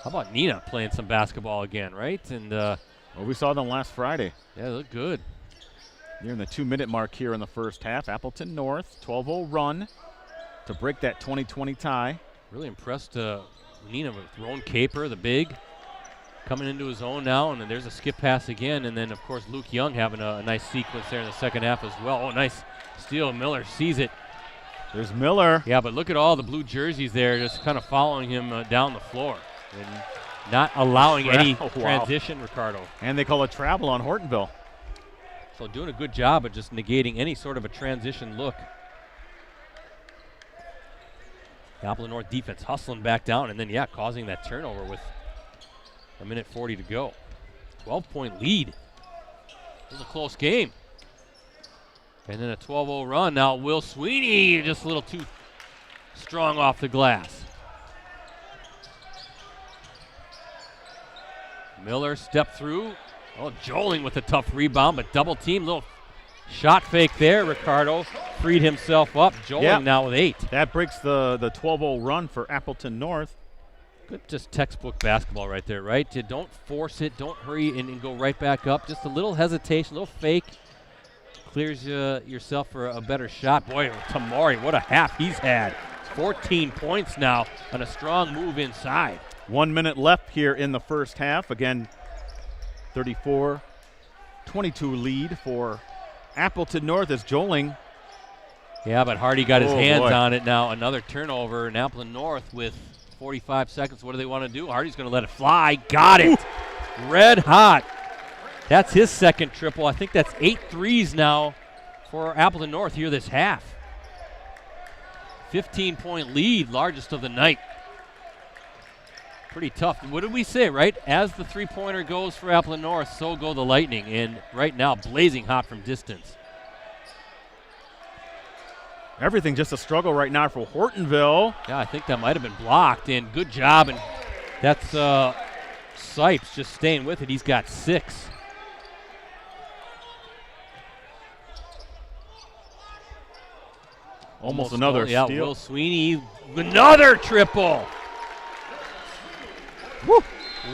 S2: How about Nina playing some basketball again, right? And
S1: well, we saw them last Friday.
S2: yeah, they look good.
S1: Nearing the 2-minute mark here in the first half. Appleton North, 12-0 run to break that 2020 tie.
S2: Really impressed Nina with Roan Caper, the big, coming into his own now, and then there's a skip pass again, and then, of course, Luke Young having a nice sequence there in the second half as well. Oh, nice steal. Miller sees it.
S1: There's Miller.
S2: Yeah, but look at all the blue jerseys there just kind of following him down the floor and not allowing any transition, Ricardo.
S1: And they call a travel on Hortonville.
S2: So doing a good job of just negating any sort of a transition look. The Appleton North defense hustling back down and then, yeah, causing that turnover with a minute 40 to go. 12-point lead. It was a close game. And then a 12-0 run. Now Will Sweeney just a little too strong off the glass. Miller stepped through. Oh, Joling with a tough rebound, but double team. Little shot fake there. Ricardo freed himself up. Joling now with 8.
S1: That breaks the 12-0 run for Appleton North.
S2: Good, just textbook basketball right there, right? Don't force it. Don't hurry and go right back up. Just a little hesitation, a little fake. Clears yourself for a better shot. Boy, Tamari, what a half he's had. 14 points now on a strong move inside.
S1: 1 minute left here in the first half. Again, 34-22 lead for Appleton North as Joling.
S2: Yeah, but Hardy got his hands on it now. Another turnover in Appleton North with 45 seconds. What do they want to do? Hardy's going to let it fly. Got it. Ooh. Red hot. That's his second triple. I think that's 8 threes now for Appleton North here this half. 15-point lead, largest of the night. Pretty tough. What did we say, right? As the three-pointer goes for Appleton North, so go the Lightning. And right now, blazing hot from distance.
S1: Everything just a struggle right now for Hortonville.
S2: Yeah, I think that might have been blocked. And good job. And that's Sipes just staying with it. He's got 6.
S1: Almost another steal.
S2: Yeah, Will Sweeney, another triple. Woo.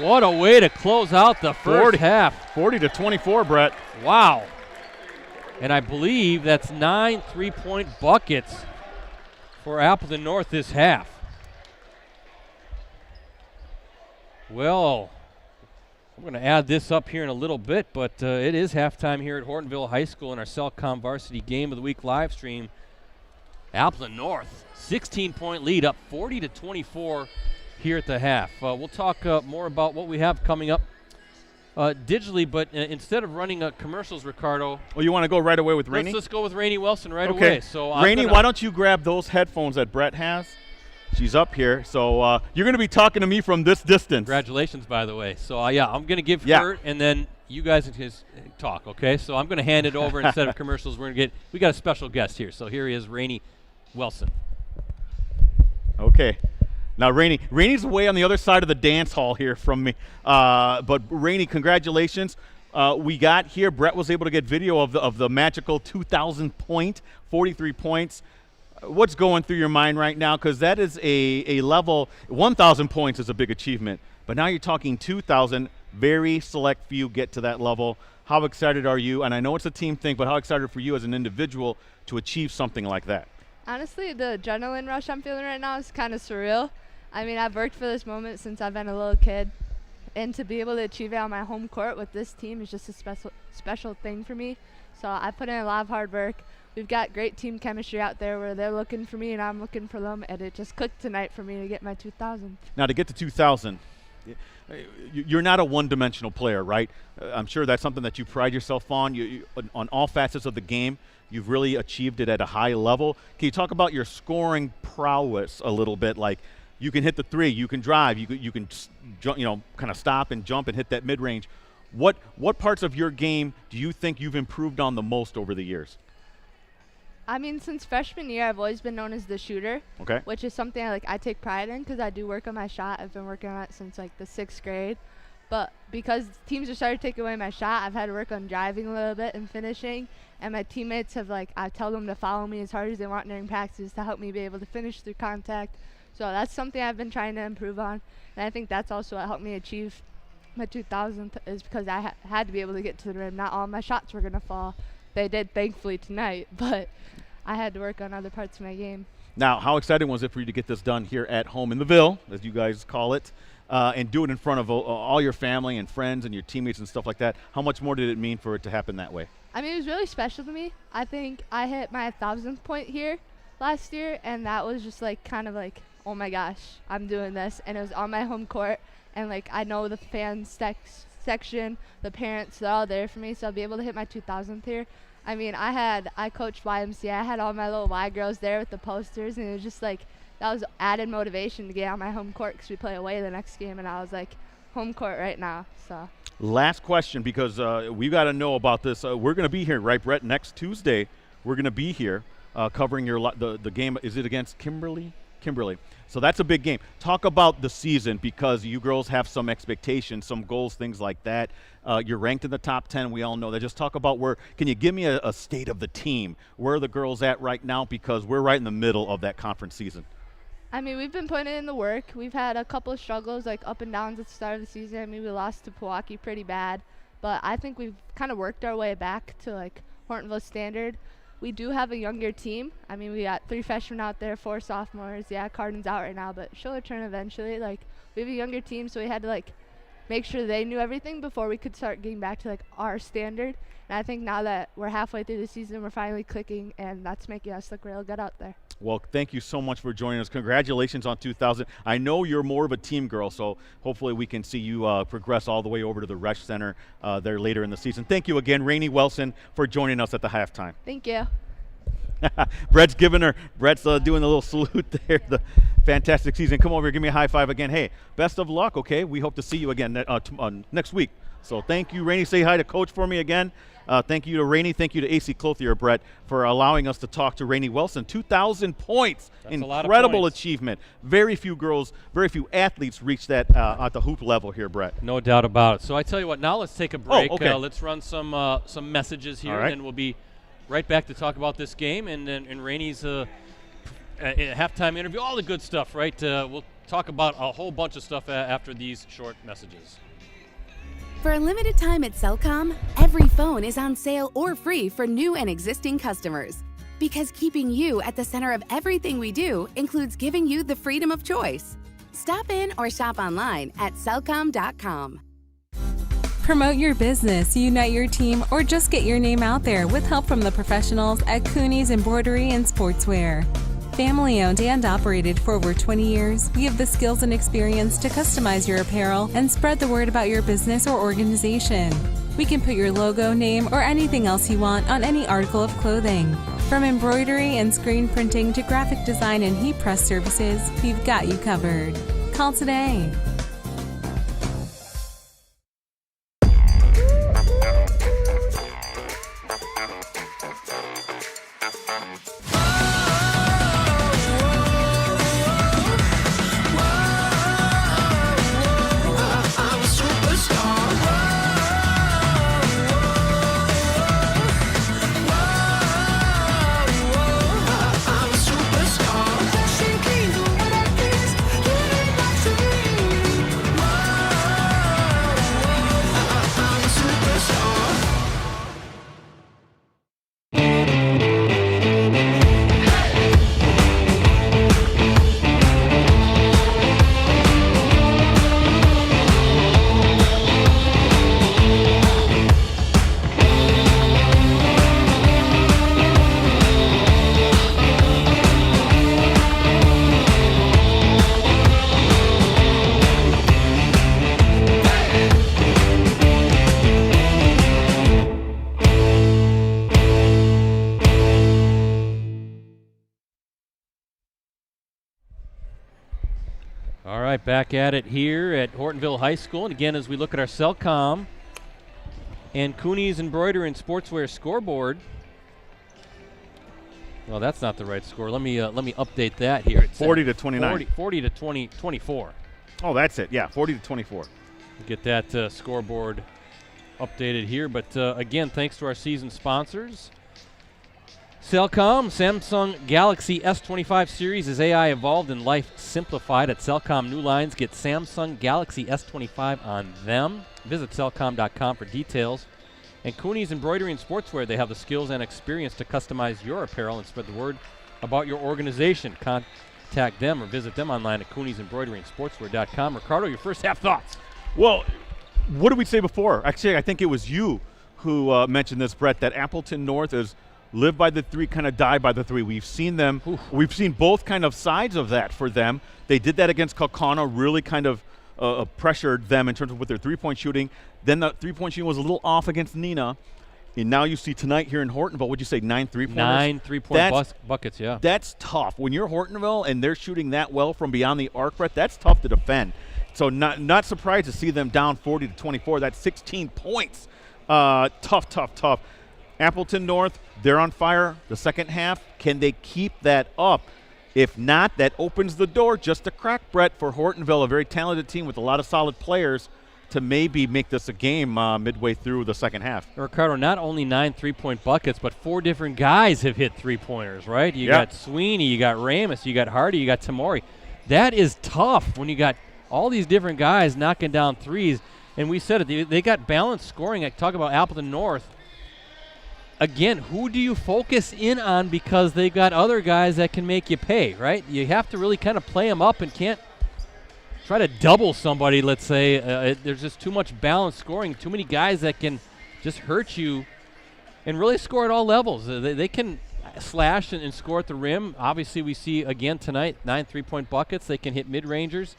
S2: What a way to close out the first half.
S1: 40-24, Brett.
S2: Wow. And I believe that's 9 3-point buckets for Appleton North this half. Well, I'm going to add this up here in a little bit, but it is halftime here at Hortonville High School in our Cellcom Varsity Game of the Week live stream. Appleton North, 16-point lead, up 40-24 here at the half. We'll talk more about what we have coming up digitally, but instead of running commercials, Ricardo.
S1: Well, you want to go right away with Rainey?
S2: Let's go with Rainey Wilson right away. So
S1: Rainey, why don't you grab those headphones that Brett has? She's up here, so you're going to be talking to me from this distance.
S2: Congratulations, by the way. So, yeah, I'm going to give her, and then you guys can talk, okay? So I'm going to hand it over instead of commercials. We got a special guest here. So here he is, Rainey Wilson.
S1: Okay. Now, Rainey's way on the other side of the dance hall here from me. But, Rainey, congratulations. We got here. Brett was able to get video of the magical 2,000 point, 43 points. What's going through your mind right now? Because that is a level. 1,000 points is a big achievement. But now you're talking 2,000. Very select few get to that level. How excited are you? And I know it's a team thing, but how excited for you as an individual to achieve something like that?
S4: Honestly, the adrenaline rush I'm feeling right now is kind of surreal. I mean, I've worked for this moment since I've been a little kid, and to be able to achieve it on my home court with this team is just a special thing for me. So I put in a lot of hard work. We've got great team chemistry out there where they're looking for me and I'm looking for them, and it just clicked tonight for me to get my 2,000.
S1: Now, to get to 2,000, you're not a one-dimensional player, right? I'm sure that's something that you pride yourself on. On all facets of the game, you've really achieved it at a high level. Can you talk about your scoring prowess a little bit? Like, you can hit the three, you can drive, you can jump, kind of stop and jump and hit that mid-range. What parts of your game do you think you've improved on the most over the years?
S4: I mean, since freshman year, I've always been known as the shooter,
S1: okay,
S4: which is something I take pride in because I do work on my shot. I've been working on it since the 6th grade. But because teams are starting to take away my shot, I've had to work on driving a little bit and finishing. And my teammates have I tell them to follow me as hard as they want during practice to help me be able to finish through contact. So that's something I've been trying to improve on. And I think that's also what helped me achieve my 2,000th is because I had to be able to get to the rim. Not all my shots were going to fall. They did, thankfully, tonight. But I had to work on other parts of my game.
S1: Now, how exciting was it for you to get this done here at home in the Ville, as you guys call it, and do it in front of all your family and friends and your teammates and stuff like that? How much more did it mean for it to happen that way?
S4: I mean, it was really special to me. I think I hit my 1,000th point here last year, and that was just oh my gosh, I'm doing this. And it was on my home court, and I know the fans section, the parents, they're all there for me, so I'll be able to hit my 2,000th here. I mean, I coached YMCA. I had all my little Y girls there with the posters, and it was just that was added motivation to get on my home court because we play away the next game, and I was home court right now. So.
S1: Last question, because we've got to know about this. We're going to be here, right, Brett? Next Tuesday, we're going to be here covering the game. Is it against Kimberly? Kimberly. So that's a big game. Talk about the season because you girls have some expectations, some goals, things like that. You're ranked in the top 10. We all know that. Just talk about can you give me a state of the team? Where are the girls at right now? Because we're right in the middle of that conference season.
S4: I mean, we've been putting in the work. We've had a couple of struggles, up and downs at the start of the season. I mean, we lost to Pewaukee pretty bad. But I think we've kind of worked our way back to, Hortonville standard. We do have a younger team. I mean, we got 3 freshmen out there, 4 sophomores. Yeah, Cardin's out right now, but she'll return eventually. We have a younger team, so we had to, make sure they knew everything before we could start getting back to, our standard. And I think now that we're halfway through the season, we're finally clicking, and that's making us look real good out there.
S1: Well, thank you so much for joining us. Congratulations on 2,000. I know you're more of a team girl, so hopefully we can see you progress all the way over to the Resch Center there later in the season. Thank you again, Rainey Wilson, for joining us at the halftime.
S4: Thank you.
S1: Brett's doing a little salute there. The fantastic season. Come over here, give me a high five again. Hey, best of luck, okay? We hope to see you again next week. So thank you, Rainey. Say hi to Coach for me again. Thank you to Rainey. Thank you to AC Clothier, Brett, for allowing us to talk to Rainey Wilson. 2,000 points.
S2: That's
S1: incredible achievement. Very few athletes reach that at the hoop level here, Brett.
S2: No doubt about it. So I tell you what, now let's take a break.
S1: Okay.
S2: Let's run some messages here,
S1: right.
S2: and then we'll be right back to talk about this game and Rainey's halftime interview, all the good stuff, right? We'll talk about a whole bunch of stuff after these short messages.
S5: For a limited time at Cellcom, every phone is on sale or free for new and existing customers. Because keeping you at the center of everything we do includes giving you the freedom of choice. Stop in or shop online at Cellcom.com.
S6: Promote your business, unite your team, or just get your name out there with help from the professionals at Cooney's Embroidery and Sportswear. Family owned and operated for over 20 years, we have the skills and experience to customize your apparel and spread the word about your business or organization. We can put your logo, name, or anything else you want on any article of clothing. From embroidery and screen printing to graphic design and heat press services, we've got you covered. Call today.
S2: right, back at it here at Hortonville High School. And again, as we look at our Cellcom and Cooney's Embroidery and Sportswear scoreboard. Well, that's not the right score. Let me update that here. It's
S1: 40 to 29.
S2: 40 to 24.
S1: Oh, that's it. Yeah, 40 to 24.
S2: Get that scoreboard updated here. But again, thanks to our season sponsors. Cellcom, Samsung Galaxy S25 series is AI evolved and life simplified. At Cellcom, new lines get Samsung Galaxy S25 on them. Visit Cellcom.com for details. And Cooney's Embroidery and Sportswear, they have the skills and experience to customize your apparel and spread the word about your organization. Contact them or visit them online at Cooney'sEmbroideryandSportswear.com. Ricardo, your first half thoughts.
S1: Well, what did we say before? Actually, I think it was you who mentioned this, Brett, that Appleton North is live by the three, kind of die by the three. We've seen them. Oof. We've seen both kind of sides of that for them. They did that against Kaukauna, really kind of pressured them in terms of with their three-point shooting. Then the three-point shooting was a little off against Neenah. And now you see tonight here in Hortonville, what'd you say, 9 3-pointers?
S2: 9 3-point buckets, yeah.
S1: That's tough. When you're Hortonville and they're shooting that well from beyond the arc, Brett, that's tough to defend. So not surprised to see them down 40 to 24. That's 16 points. Tough. Appleton North, they're on fire the second half. Can they keep that up? If not, that opens the door just a crack, Brett, for Hortonville, a very talented team with a lot of solid players, to maybe make this a game midway through the second half.
S2: Ricardo, not only 9 3-point buckets, but 4 different guys have hit three-pointers, right? You got Sweeney, you got Ramus, you got Hardy, you got Tamori. That is tough when you got all these different guys knocking down threes. And we said it, they got balanced scoring. I talk about Appleton North. Again, who do you focus in on, because they got other guys that can make you pay, right? You have to really kind of play them up and can't try to double somebody, let's say. There's just too much balanced scoring, too many guys that can just hurt you and really score at all levels. They can slash and score at the rim. Obviously, we see again tonight 9 3-point buckets. They can hit mid-rangers.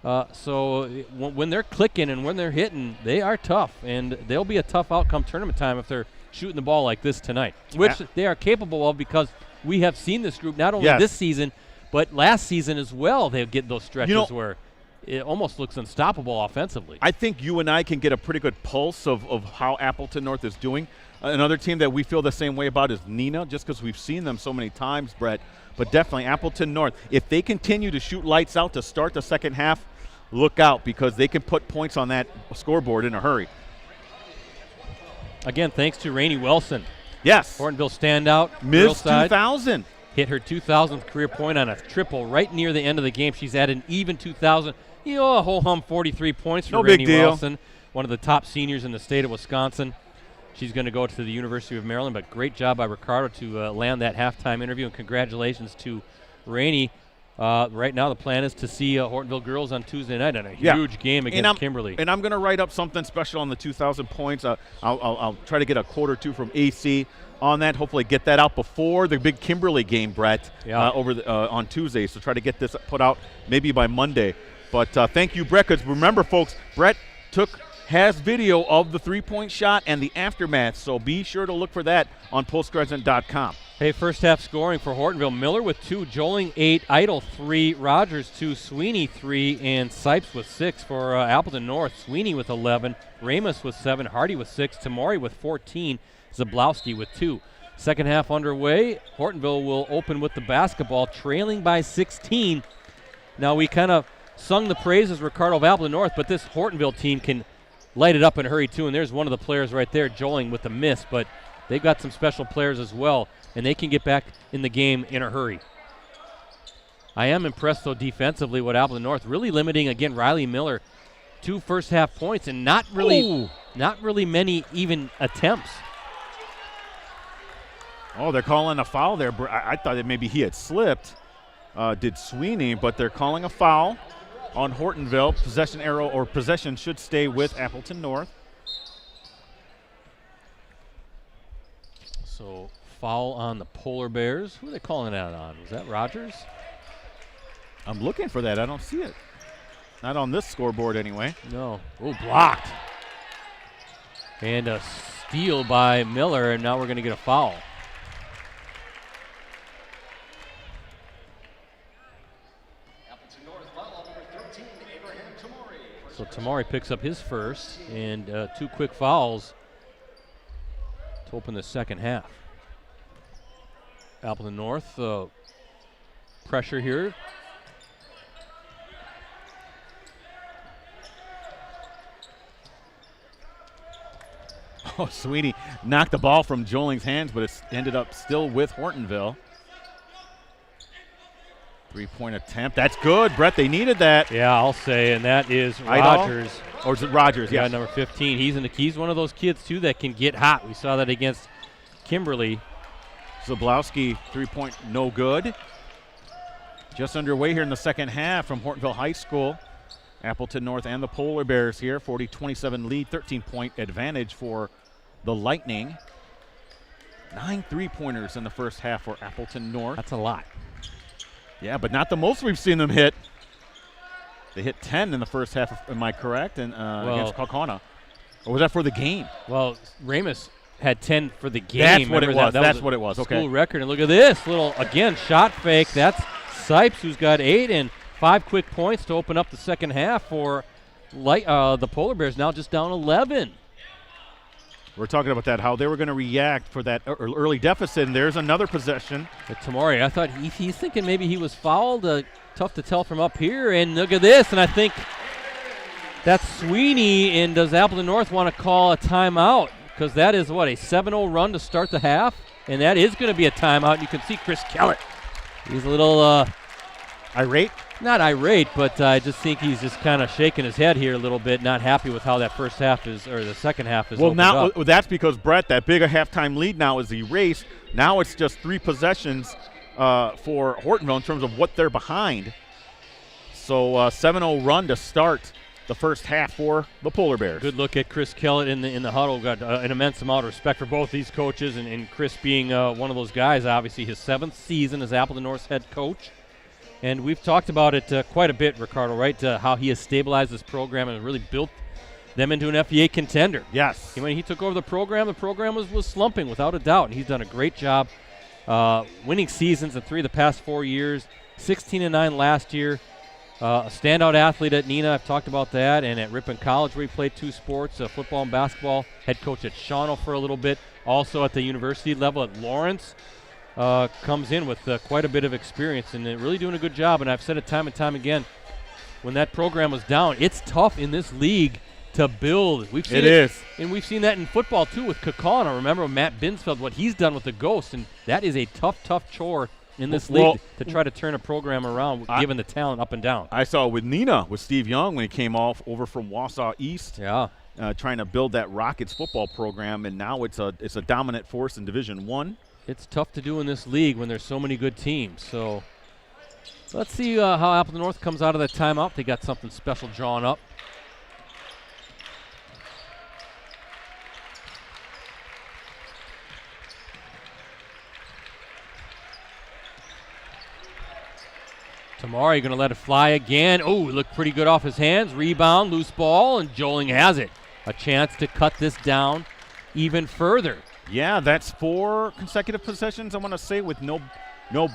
S2: So when they're clicking and when they're hitting, they are tough, and they'll be a tough outcome tournament time if they're shooting the ball like this tonight, which they are capable of, because we have seen this group not only this season but last season as well. They'll get those stretches where it almost looks unstoppable offensively.
S1: I think you and I can get a pretty good pulse of how Appleton North is doing. Another team that we feel the same way about is Neenah, just because we've seen them so many times, Brett. But definitely Appleton North, if they continue to shoot lights out to start the second half, look out, because they can put points on that scoreboard in a hurry.
S2: Again, thanks to Rainey Wilson.
S1: Yes.
S2: Hortonville standout.
S1: Miss 2000.
S2: Hit her 2,000th career point on a triple right near the end of the game. She's at an even 2,000. A whole hum 43 points for Rainey Wilson, one of the top seniors in the state of Wisconsin. She's going to go to the University of Maryland, but great job by Ricardo to land that halftime interview, and congratulations to Rainey. Right now the plan is to see Hortonville girls on Tuesday night in a huge game against Kimberly.
S1: And I'm going to write up something special on the 2,000 points. I'll try to get a quote or two from AC on that, hopefully get that out before the big Kimberly game, Brett, on Tuesday. So try to get this put out maybe by Monday. But thank you, Brett, because remember, folks, Brett has video of the three-point shot and the aftermath, so be sure to look for that on postcrescent.com.
S2: Hey, first half scoring for Hortonville. Miller with 2, Joling 8, Idle 3, Rogers 2, Sweeney 3, and Sipes with 6 for Appleton North. Sweeney with 11, Ramus with 7, Hardy with 6, Tamori with 14, Zablowski with 2. Second half underway. Hortonville will open with the basketball, trailing by 16. Now, we kind of sung the praises, Ricardo, of Appleton North, but this Hortonville team can light it up and hurry too, and there's one of the players right there, Joling, with a miss, but they've got some special players as well, and they can get back in the game in a hurry. I am impressed, though, defensively with Appleton North, really limiting, again, Riley Miller, 2 first half points, and not really many even attempts.
S1: Oh, they're calling a foul there. I thought that maybe he had slipped, did Sweeney, but they're calling a foul on Hortonville. Possession arrow or possession should stay with Appleton North.
S2: So foul on the Polar Bears. Who are they calling that on? Was that Rogers?
S1: I'm looking for that. I don't see it. Not on this scoreboard anyway.
S2: No. Oh, blocked. And a steal by Miller, and now we're going to get a foul. So Tamari picks up his first, and 2 quick fouls to open the second half. Appleton North, pressure here.
S1: Oh, Sweeney knocked the ball from Joling's hands, but it's ended up still with Hortonville. 3-point attempt. That's good, Brett. They needed that.
S2: Yeah, I'll say, and that is
S1: Idol?
S2: Rogers.
S1: Or is it Rogers?
S2: Yeah,
S1: Yes.
S2: number 15. He's one of those kids, too, that can get hot. We saw that against Kimberly.
S1: Zablowski, 3-point, no good. Just underway here in the second half from Hortonville High School. Appleton North and the Polar Bears here. 40-27 lead, 13-point advantage for the Lightning. 9 3-pointers in the first half for Appleton North.
S2: That's a lot.
S1: Yeah, but not the most we've seen them hit. They hit 10 in the first half, am I correct? And against Kaukauna. Or was that for the game?
S2: Well, Ramus had 10 for the game.
S1: That's what it was.
S2: That
S1: That's
S2: was
S1: what it was. Okay.
S2: School record. And look at this little, again, shot fake. That's Sipes, who's got 8 and 5 quick points to open up the second half for the Polar Bears, now just down 11.
S1: We're talking about that, how they were going to react for that early deficit, and there's another possession.
S2: But Tamari, I thought he's thinking maybe he was fouled. Tough to tell from up here. And look at this, and I think that's Sweeney. And does Appleton North want to call a timeout? Because that is, what, a 7-0 run to start the half? And that is going to be a timeout. And you can see Chris Kellett. He's a little
S1: irate?
S2: Not irate, but I just think he's just kind of shaking his head here a little bit, not happy with how that first half is, or the second half is.
S1: Well, now
S2: up.
S1: that's because, Brett, that bigger halftime lead now is erased. Now it's just 3 possessions for Hortonville in terms of what they're behind. So 7-0 run to start the first half for the Polar Bears.
S2: Good look at Chris Kellett in the huddle. Got an immense amount of respect for both these coaches, and Chris being one of those guys, obviously his 7th season as Appleton North's head coach. And we've talked about it quite a bit, Ricardo, right? How he has stabilized this program and really built them into an FBA contender.
S1: Yes.
S2: When he took over the program was slumping without a doubt, and he's done a great job winning seasons in 3 of the past 4 years, 16-9 last year. A standout athlete at Neenah, I've talked about that, and at Ripon College where he played 2 sports, football and basketball. Head coach at Shawano for a little bit, also at the university level at Lawrence. Comes in with quite a bit of experience and really doing a good job. And I've said it time and time again, when that program was down, it's tough in this league to build. We've seen it, and we've seen that in football too with Kaukauna. Remember Matt Binsfeld, what he's done with the Ghost, and that is a tough chore in this league to try to turn a program around, given the talent up and down.
S1: I saw it with Neenah, with Steve Young when he came over from Wausau East.
S2: Yeah.
S1: Trying to build that Rockets football program, and now it's a dominant force in Division I.
S2: It's tough to do in this league when there's so many good teams. So let's see how Appleton North comes out of that timeout. They got something special drawn up. Tamari going to let it fly again. Oh, it looked pretty good off his hands. Rebound, loose ball, and Joling has it. A chance to cut this down even further.
S1: Yeah, that's 4 consecutive possessions, I want to say, with no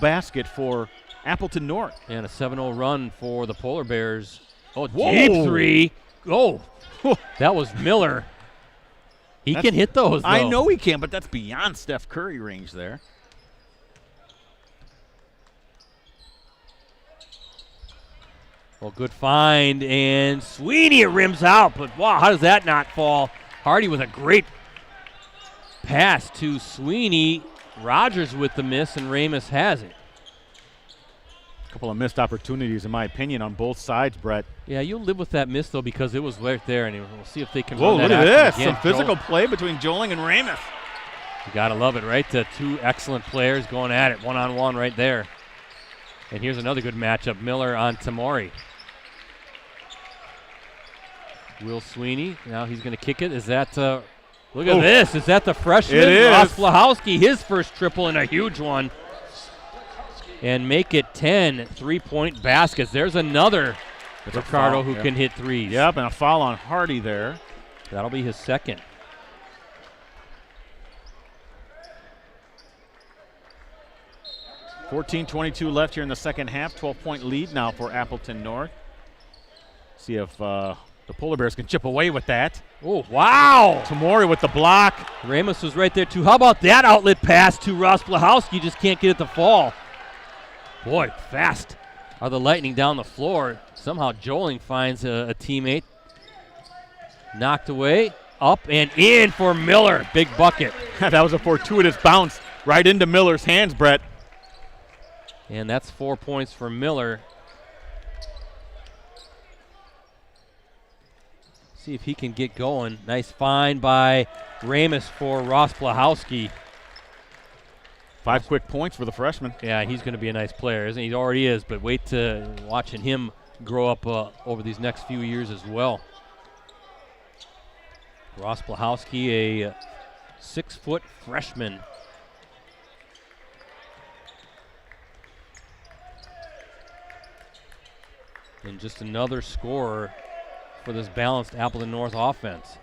S1: basket for Appleton North.
S2: And a 7-0 run for the Polar Bears. Oh,
S1: Whoa.
S2: deep 3. Oh, that was Miller. He can hit those, though.
S1: I know he can, but that's beyond Steph Curry range there.
S2: Well, good find, and Sweeney rims out, but wow, how does that not fall? Hardy with a great pass to Sweeney. Rogers with the miss, and Ramus has it.
S1: A couple of missed opportunities, in my opinion, on both sides, Brett.
S2: Yeah, you'll live with that miss, though, because it was right there, and we'll see if they can
S1: Whoa,
S2: run that
S1: look at this.
S2: again.
S1: Some physical play between Joling and Ramus.
S2: You got to love it, right? The 2 excellent players going at it, one-on-one right there. And here's another good matchup, Miller on Tamari. Will Sweeney, now he's going to kick it. Is that, look at this. Is that the freshman?
S1: It is.
S2: Ross Flahowski, his first triple and a huge one. And make it 10 3-point baskets. There's another Ricardo who can hit threes.
S1: Yep, and a foul on Hardy there.
S2: That'll be his second.
S1: $14:22 left here in the second half. 12-point lead now for Appleton North. See if The Polar Bears can chip away with that.
S2: Oh, wow.
S1: Tamori with the block.
S2: Ramos was right there, too. How about that outlet pass to Ross Blahowski? Just can't get it to fall. Boy, fast are the Lightning down the floor. Somehow Joling finds a teammate. Knocked away, up and in for Miller. Big bucket.
S1: That was a fortuitous bounce right into Miller's hands, Brett.
S2: And that's 4 points for Miller. See if he can get going. Nice find by Ramus for Ross Blahowski.
S1: 5 quick points for the freshman.
S2: Yeah, he's going to be a nice player, isn't he? He already is, but wait to watching him grow up over these next few years as well. Ross Blahowski, a 6-foot freshman. And just another scorer for this balanced Appleton North offense.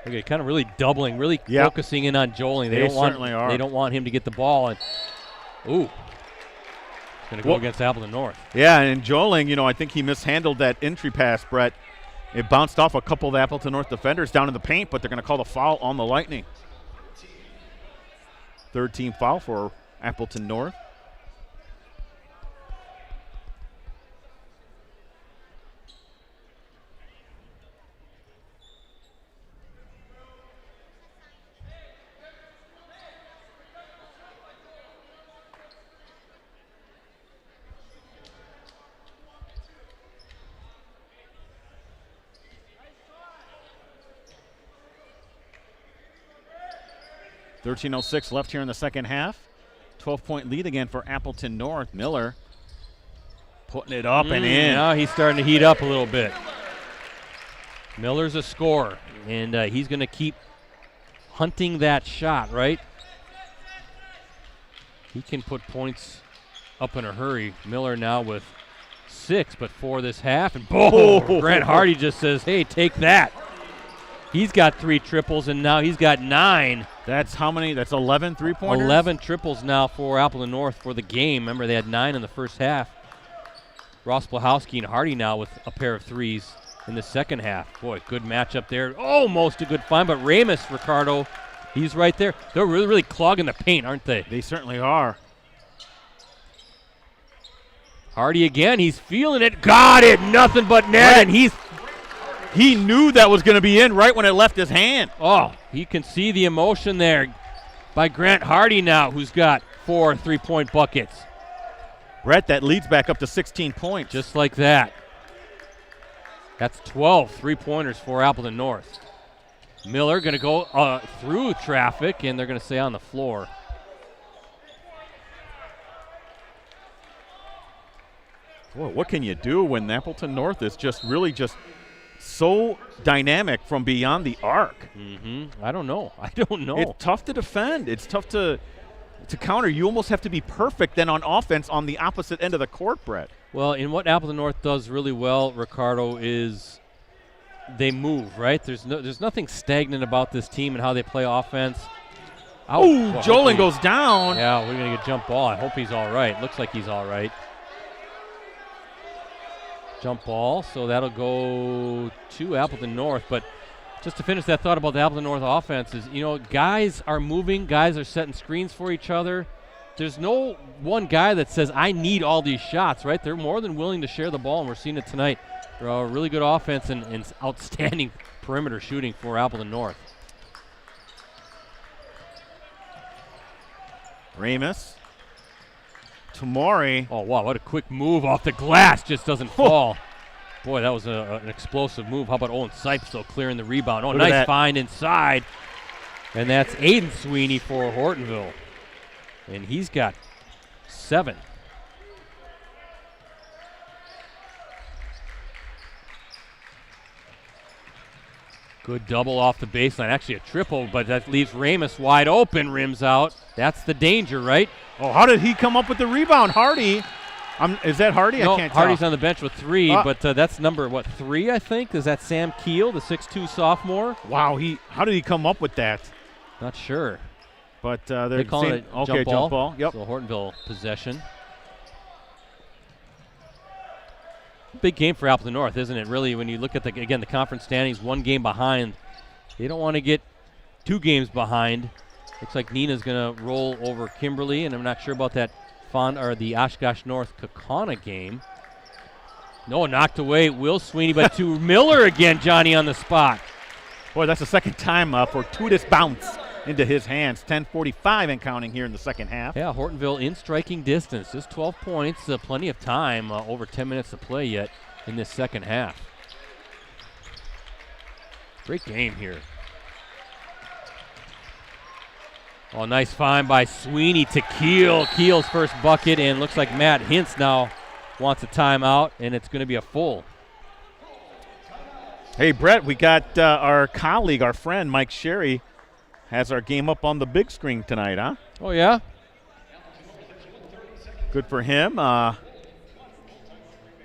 S2: Okay, kind of really doubling, really focusing in on Joling.
S1: They certainly are.
S2: They don't want him to get the ball. And ooh, it's going to go against Appleton North.
S1: Yeah, and Joling, I think he mishandled that entry pass, Brett. It bounced off a couple of the Appleton North defenders down in the paint, but they're going to call the foul on the Lightning. Third team foul for Appleton North. .06 left here in the second half. 12-point lead again for Appleton North. Miller putting it up and in.
S2: Now he's starting to heat up a little bit. Miller's a scorer, and he's going to keep hunting that shot, right? He can put points up in a hurry. Miller now with 6, but 4 this half. And boom! Grant Hardy just says, hey, take that. He's got 3 triples, and now he's got 9.
S1: That's how many? That's 11 3-pointers?
S2: 11 triples now for Appleton North for the game. Remember, they had 9 in the first half. Ross Blahowski and Hardy now with a pair of 3s in the second half. Boy, good matchup there. Almost a good find, but Ramus, Ricardo, he's right there. They're really, really clogging the paint, aren't they?
S1: They certainly are.
S2: Hardy again. He's feeling it. Got it. Nothing but net, and
S1: he knew that was going to be in right when it left his hand.
S2: Oh, he can see the emotion there by Grant Hardy now, who's got 4 3-point buckets.
S1: Brett, that leads back up to 16 points.
S2: Just like that. That's 12 3-pointers for Appleton North. Miller going to go through traffic, and they're going to stay on the floor.
S1: Boy, what can you do when Appleton North is just so dynamic from beyond the arc?
S2: I don't know.
S1: It's tough to defend. It's tough to counter. You almost have to be perfect then on offense on the opposite end of the court, Brett.
S2: Well, in what Appleton North does really well, Ricardo, is they move, right? There's nothing stagnant about this team and how they play offense.
S1: Oh, Joling goes down.
S2: Yeah, we're going to get jump ball. I hope he's all right. Looks like he's all right. Jump ball, so that'll go to Appleton North. But just to finish that thought about the Appleton North offense is, guys are moving, guys are setting screens for each other. There's no one guy that says, I need all these shots, right? They're more than willing to share the ball, and we're seeing it tonight. Really good offense and outstanding perimeter shooting for Appleton North.
S1: Ramus. Tamori.
S2: Oh, wow, what a quick move off the glass. Just doesn't fall. Boy, that was an explosive move. How about Owen Sipes, though, clearing the rebound. Oh, nice find inside. And that's Aiden Sweeney for Hortonville. And he's got 7. Good double off the baseline. Actually a triple, but that leaves Ramus wide open. Rims out. That's the danger, right?
S1: Oh, how did he come up with the rebound? Hardy. Is that Hardy?
S2: No,
S1: I can't
S2: Hardy's
S1: tell.
S2: on the bench with 3, but that's number, 3, I think? Is that Sam Keel, the 6'2 sophomore?
S1: Wow, how did he come up with that?
S2: Not sure.
S1: But
S2: they're calling it jump ball.
S1: Yep.
S2: So Hortonville possession. Big game for Appleton North, isn't it? Really, when you look at the conference standings, 1 game behind. They don't want to get 2 games behind. Looks like Nina's going to roll over Kimberly, and I'm not sure about that the Oshkosh North Kaukauna game. No, knocked away Will Sweeney, but to Miller again, Johnny on the spot.
S1: Boy, that's the second time fortuitous bounce into his hands. 10:45 and counting here in the second half.
S2: Yeah, Hortonville in striking distance. Just 12 points, plenty of time, over 10 minutes to play yet in this second half. Great game here. Oh, nice find by Sweeney to Keel. Keel's first bucket, and looks like Matt Hintz now wants a timeout, and it's going to be a full.
S1: Hey, Brett, we got our colleague, our friend, Mike Sherry, has our game up on the big screen tonight, huh?
S2: Oh, yeah?
S1: Good for him.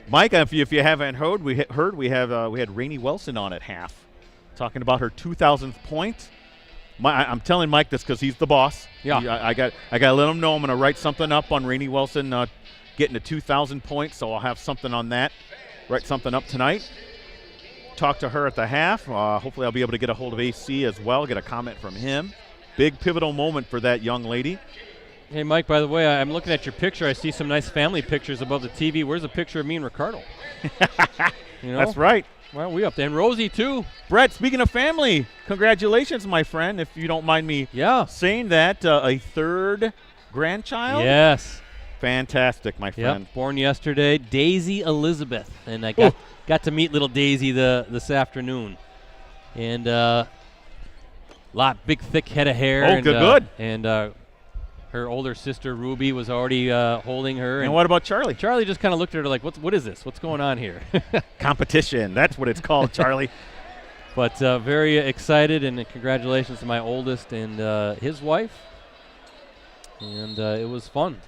S1: Mike, if you haven't heard, we had Rainey Wilson on at half, talking about her 2,000th point. I'm telling Mike this because he's the boss.
S2: Yeah.
S1: I got to let him know I'm going to write something up on Rainey Wilson getting to 2,000 points, so I'll have something on that. Write something up tonight. Talk to her at the half. Hopefully I'll be able to get a hold of AC as well, get a comment from him. Big pivotal moment for that young lady.
S2: Hey, Mike, by the way, I'm looking at your picture. I see some nice family pictures above the TV. Where's a picture of me and Ricardo? You know?
S1: That's right.
S2: Why aren't we up there? And Rosie, too.
S1: Brett, speaking of family, congratulations, my friend, if you don't mind me saying that. A third grandchild?
S2: Yes.
S1: Fantastic, my friend.
S2: Yep, born yesterday, Daisy Elizabeth. And I got to meet little Daisy this afternoon. And big, thick head of hair.
S1: Oh, good.
S2: And her older sister, Ruby, was already holding her.
S1: And what about Charlie?
S2: Charlie just kind of looked at her like, what is this? What's going on here?
S1: Competition. That's what it's called, Charlie.
S2: But very excited, and congratulations to my oldest and his wife. And it was fun.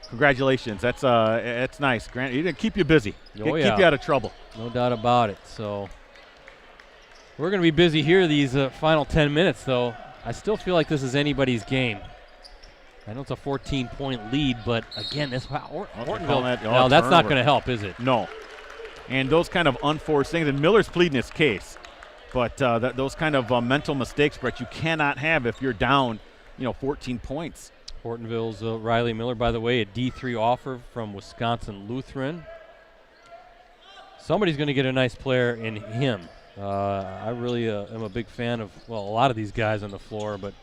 S1: Congratulations. That's nice. Grant, you're going to keep you busy. Keep you out of trouble.
S2: No doubt about it. So we're going to be busy here these final 10 minutes, though. I still feel like this is anybody's game. I know it's a 14-point lead, but again, Hortonville. No, that's not going to help, is it?
S1: No. And those kind of unforced things, and Miller's pleading his case, but those kind of mental mistakes, Brett, you cannot have if you're down, 14 points.
S2: Hortonville's Riley Miller, by the way, a D3 offer from Wisconsin Lutheran. Somebody's going to get a nice player in him. I really am a big fan of, a lot of these guys on the floor, but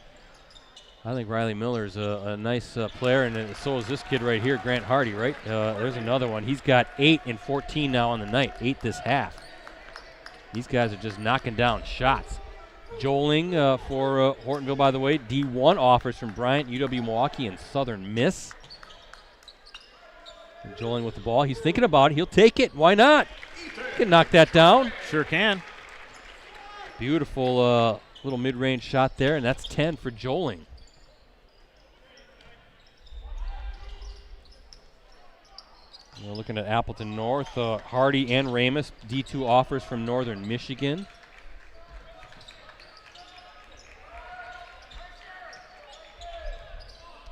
S2: I think Riley Miller's a nice player, and so is this kid right here, Grant Hardy, right? There's another one. He's got 8 and 14 now on the night, 8 this half. These guys are just knocking down shots. Joeling for Hortonville, by the way, D1 offers from Bryant, UW-Milwaukee, and Southern Miss. And Joeling with the ball. He's thinking about it. He'll take it. Why not? He can knock that down.
S1: Sure can.
S2: Beautiful little mid-range shot there, and that's 10 for Joeling. We're looking at Appleton North. Hardy and Ramus, D2 offers from Northern Michigan.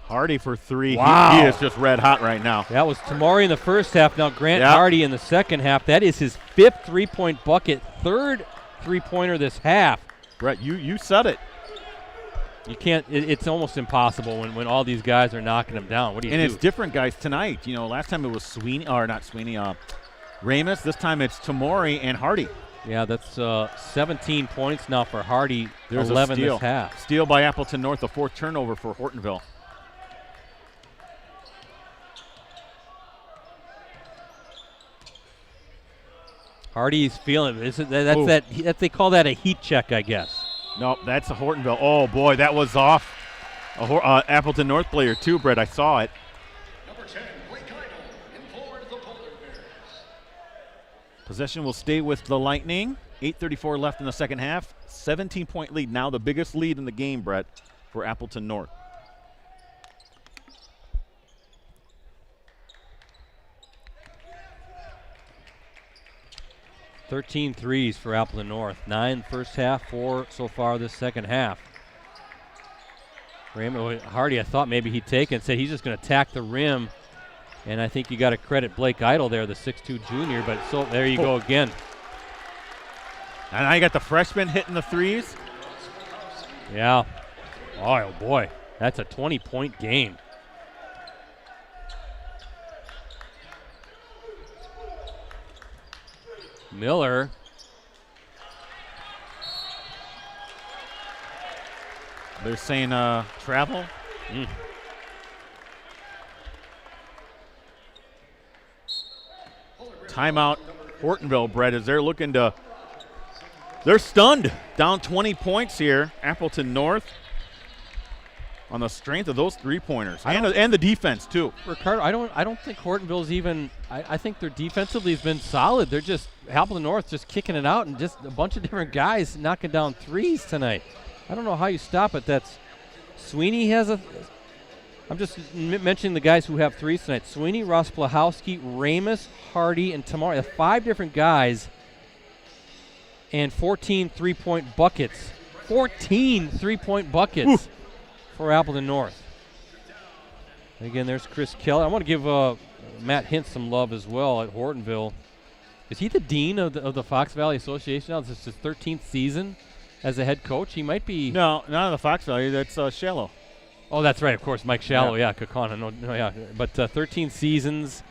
S1: Hardy for 3.
S2: Wow.
S1: He is just red hot right now.
S2: That was Tamari in the first half. Now Grant Hardy in the second half. That is his 5th three-point bucket, 3rd three-pointer this half.
S1: Brett, you said it.
S2: You can't. It's almost impossible when all these guys are knocking them down. What do you do?
S1: And it's different guys tonight. Last time it was Sweeney, or not Sweeney, Ramus. This time it's Tamori and Hardy.
S2: Yeah, that's 17 points now for Hardy.
S1: There's
S2: 11
S1: a steal.
S2: This half.
S1: Steal by Appleton North, the 4th turnover for Hortonville.
S2: Hardy's feeling it. They call that a heat check, I guess.
S1: Nope, that's a Hortonville. Oh boy, that was off. Appleton North player too, Brett. I saw it.
S3: Number 10, Ricardo, in forward the Polar Bears.
S1: Possession will stay with the Lightning. 8:34 left in the second half. 17-point lead. Now the biggest lead in the game, Brett, for Appleton North.
S2: Thirteen threes for Appleton North. 9 first half, 4 so far this second half. Hardy, I thought maybe he'd take it and said he's just going to attack the rim And I think you got to credit Blake Idle there, the 6'2 junior, but so there you go again.
S1: And now you got the freshman hitting the threes.
S2: Yeah. Oh, boy. That's a 20-point game. Miller.
S1: They're saying travel. Timeout, Hortonville, Brett, as they're looking to, they're stunned. Down 20 points here, Appleton North, on the strength of those three-pointers and the defense too.
S2: Ricardo, I don't think Hortonville's even. I think their defensively has been solid. They're just Appleton North just kicking it out, and just a bunch of different guys knocking down threes tonight. I don't know how you stop it. That's Sweeney has a. I'm just mentioning the guys who have threes tonight. Sweeney, Rosplahowski, Ramus, Hardy, and Tamari. That's 5 different guys and 14 three-point buckets. 14 three-point buckets.
S1: Ooh.
S2: For Appleton North. Again, there's Chris Kelly. I want to give Matt Hintz some love as well at Hortonville. Is he the dean of the Fox Valley Association now? This is his 13th season as a head coach. He might be.
S1: No, not the Fox Valley. That's Shallow.
S2: Oh, that's right. Of course, Mike Shallow. Yeah, Kakana. No, yeah. But 13 seasons.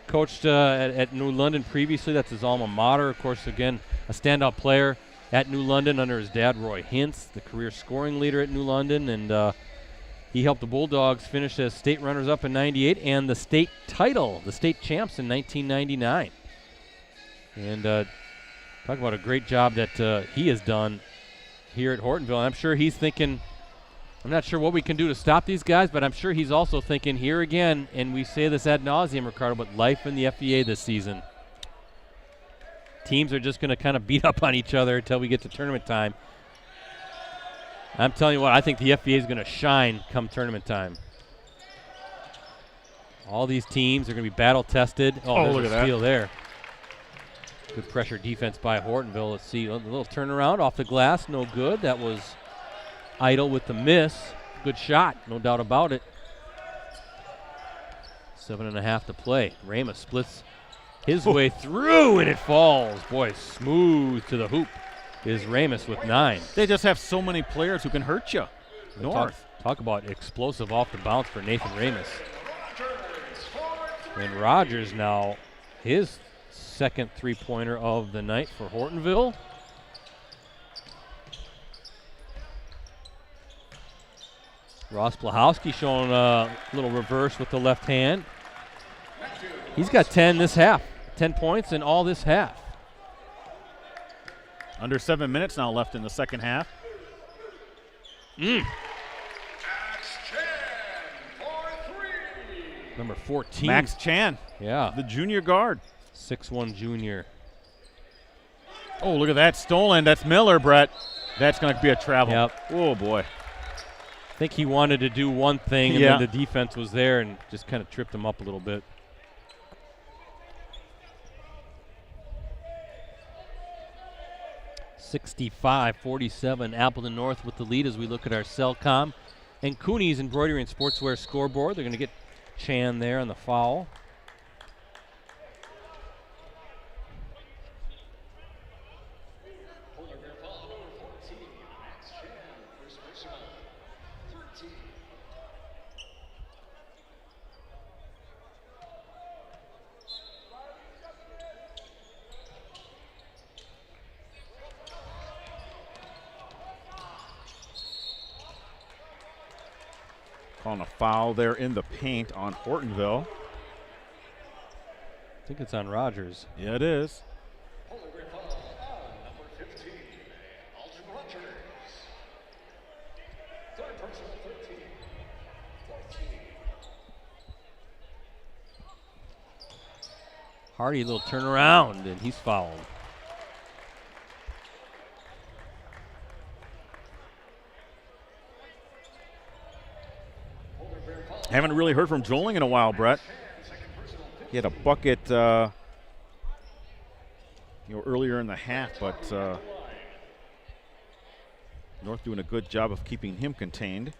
S2: Coached at New London previously. That's his alma mater. Of course, again, a standout player at New London under his dad, Roy Hintz, the career scoring leader at New London. And he helped the Bulldogs finish as state runners-up in '98 and the state title, the state champs in 1999. And talk about a great job that he has done here at Hortonville. And I'm sure he's thinking, I'm not sure what we can do to stop these guys, but I'm sure he's also thinking here again, and we say this ad nauseum, Ricardo, but life in the FVA this season. Teams are just going to kind of beat up on each other until we get to tournament time. I'm telling you what, I think the FVA is going to shine come tournament time. All these teams are going to be battle-tested. Oh,
S1: look
S2: there's
S1: at
S2: a steal
S1: that.
S2: there. Good pressure defense by Hortonville. Let's see, a little turnaround off the glass, no good. That was Idle with the miss. Good shot, no doubt about it. 7.5 to play. Ramus splits his way through, and it falls. Boy, smooth to the hoop is Ramus with 9.
S1: They just have so many players who can hurt you. North.
S2: Talk about explosive off the bounce for Nathan Ramus. And Rogers now, his second three-pointer of the night for Hortonville. Ross Blahowski showing a little reverse with the left hand. He's got 10 this half. 10 points in all this half.
S1: Under 7 minutes now left in the second half.
S2: Number 14.
S1: Max Chan.
S2: Yeah.
S1: The junior guard.
S2: 6'1 junior.
S1: Oh, look at that. Stolen. That's Miller, Brett. That's going to be a travel.
S2: Yep.
S1: Oh, boy.
S2: I think he wanted to do one thing, and then the defense was there and just kind of tripped him up a little bit. (65-47) Appleton North with the lead as we look at our Cellcom and Cooney's Embroidery and Sportswear scoreboard. They're going to get Chan there on the foul.
S1: Calling a foul there in the paint on Hortonville.
S2: I think it's on Rogers.
S1: Yeah, it is.
S2: Hardy, a little turnaround, and he's fouled.
S1: Haven't really heard from Joling in a while, Brett. He had a bucket earlier in the half, but North doing a good job of keeping him contained.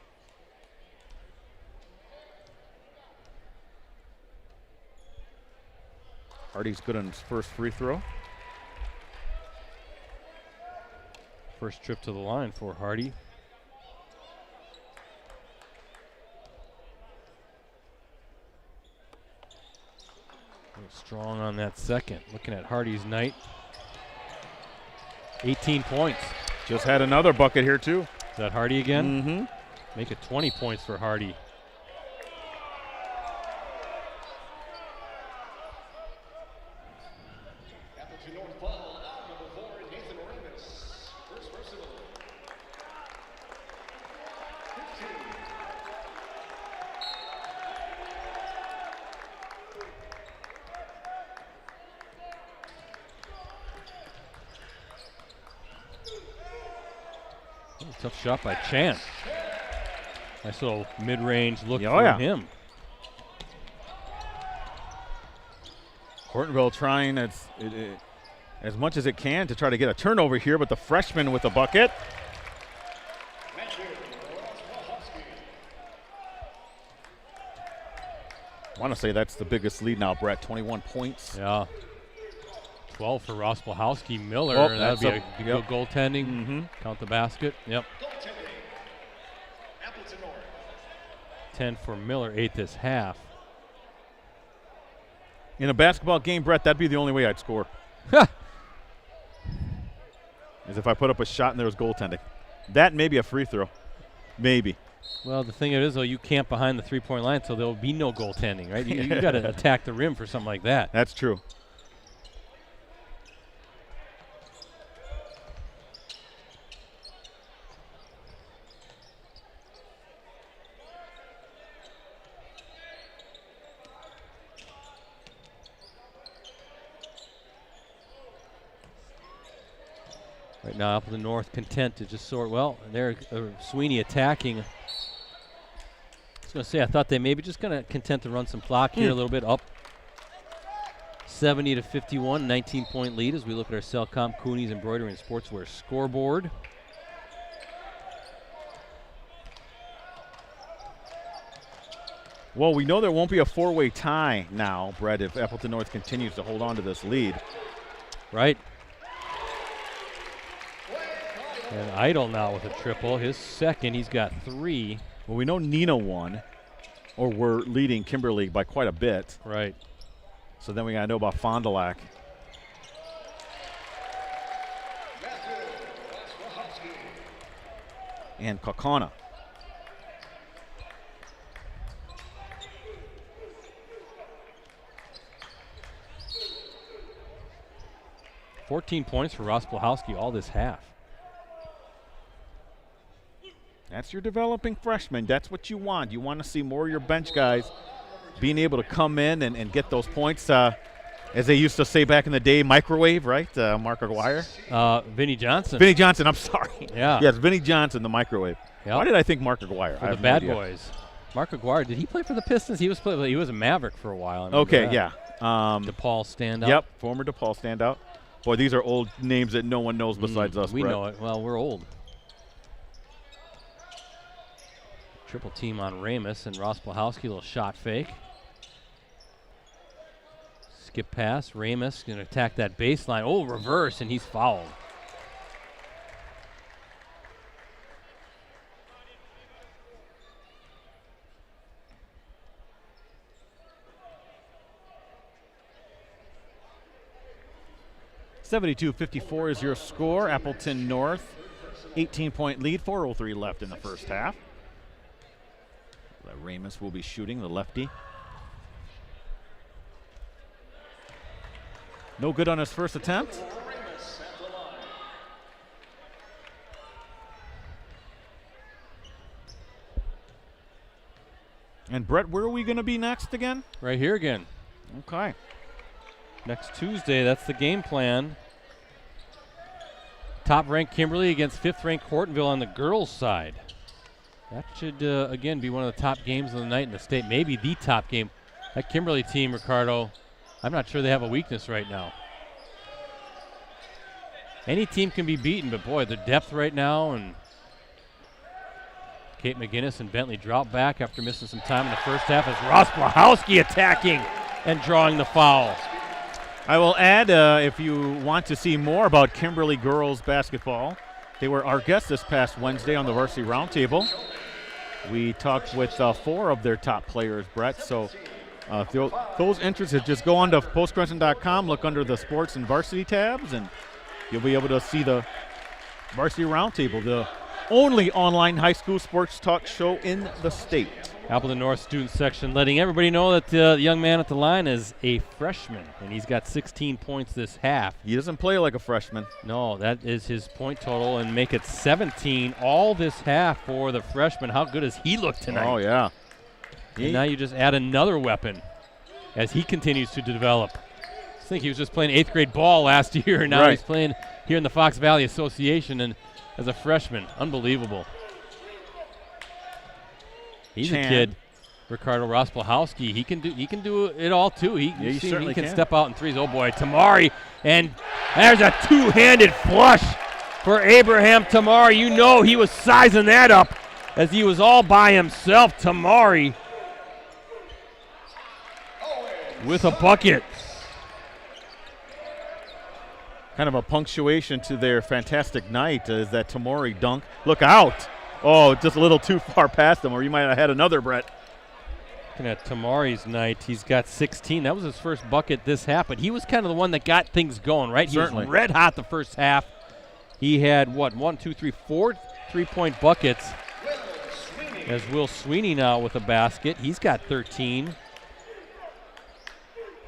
S1: Hardy's good on his first free throw.
S2: First trip to the line for Hardy. Strong on that second. Looking at Hardy's night. 18 points.
S1: Just had another bucket here, too.
S2: Is that Hardy again?
S1: Mm-hmm.
S2: Make it 20 points for Hardy.
S3: Appleton North ball out, number 4, Nathan Remus. First personal. 15.
S2: Tough shot by Chan. Nice little mid-range look
S1: Oh,
S2: for
S1: yeah.
S2: him.
S1: Hortonville trying as much as it can to try to get a turnover here, but the freshman with the bucket. I want to say that's the biggest lead now, Brett. 21 points.
S2: Yeah. 12 for Rospolhowski. Miller.
S1: Oh,
S2: That would be
S1: that's
S2: a good goaltending.
S1: Mm-hmm.
S2: Count the basket. Yep.
S3: Goaltending. Appleton North.
S2: 10 for Miller. 8 this half.
S1: In a basketball game, Brett, that'd be the only way I'd score. Is if I put up a shot and there was goaltending. That may be a free throw. Maybe.
S2: Well, the thing is, though, you camp behind the three-point line, so there will be no goaltending, right? You got to attack the rim for something like that.
S1: That's true.
S2: Right now, Appleton North content to just sort. Well, they're Sweeney attacking. I was going to say, I thought they maybe just going to content to run some clock here a little bit. Up 70 to 51, 19-point lead as we look at our Cellcom Cooney's Embroidery and Sportswear scoreboard.
S1: Well, we know there won't be a four-way tie now, Brett, if Appleton North continues to hold on to this lead.
S2: Right. And Idle now with a triple. His second, he's got 3.
S1: Well, we know Nina won, or we're leading Kimberly by quite a bit.
S2: Right.
S1: So then we got to know about Fond du Lac. And Kaukauna.
S2: $14 points for Rospolhowski all this half.
S1: That's your developing freshman. That's what you want. You want to see more of your bench guys being able to come in and get those points. As they used to say back in the day, microwave, right? Mark Aguirre.
S2: Vinny Johnson.
S1: Vinny Johnson, I'm sorry.
S2: Yeah.
S1: Yes, Vinny Johnson, the microwave.
S2: Yep.
S1: Why did I think Mark Aguirre?
S2: For the Bad Boys. Mark Aguirre, did he play for the Pistons? He was a Maverick for a while.
S1: Okay, yeah.
S2: DePaul standout.
S1: Yep, former DePaul standout. Boy, these are old names that no one knows besides us,
S2: We
S1: Brett.
S2: know it. Well, we're old. Triple team on Ramus and Rospolhowski, little shot fake. Skip pass. Ramus going to attack that baseline. Oh, reverse, and he's fouled.
S1: .52-54 is your score. Appleton North, 18-point lead, 4:03 left in the first half. Ramus will be shooting, the lefty. No good on his first attempt. And Brett, where are we going to be next again?
S2: Right here again.
S1: Okay.
S2: Next Tuesday, that's the game plan. Top-ranked Kimberly against 5th-ranked Hortonville on the girls' side. That should, again, be one of the top games of the night in the state. Maybe the top game. That Kimberly team, Ricardo, I'm not sure they have a weakness right now. Any team can be beaten, but, boy, the depth right now. And Kate McGinnis and Bentley drop back after missing some time in the first half as Rospolhowski attacking and drawing the foul.
S1: I will add, if you want to see more about Kimberly girls basketball, they were our guests this past Wednesday on the Varsity Roundtable. We talked with 4 of their top players, Brett. So if those interested, just go on to postcrescent.com, look under the sports and varsity tabs, and you'll be able to see the Varsity Roundtable, the only online high school sports talk show in the state.
S2: Appleton North student section letting everybody know that the young man at the line is a freshman, and he's got 16 points this half.
S1: He doesn't play like a freshman.
S2: No, that is his point total, and make it 17 all this half for the freshman. How good has he looked tonight?
S1: Oh, yeah.
S2: And now you just add another weapon as he continues to develop. I think he was just playing 8th grade ball last year, and now he's playing here in the Fox Valley Association and as a freshman. Unbelievable. He's a kid, Ricardo Rospolhowski. He can do it all too. He can step out in threes. Oh boy, Tamari, and there's a two-handed flush for Abraham Tamari. You know he was sizing that up as he was all by himself. Tamari with a bucket.
S1: Kind of a punctuation to their fantastic night is that Tamari dunk. Look out. Oh, just a little too far past him, or you might have had another, Brett.
S2: Looking at Tamari's night, he's got 16. That was his first bucket this half, but he was kind of the one that got things going, right?
S1: Certainly.
S2: He was red hot the first half. He had, 4 3-point buckets. As Will Sweeney now with a basket. He's got 13.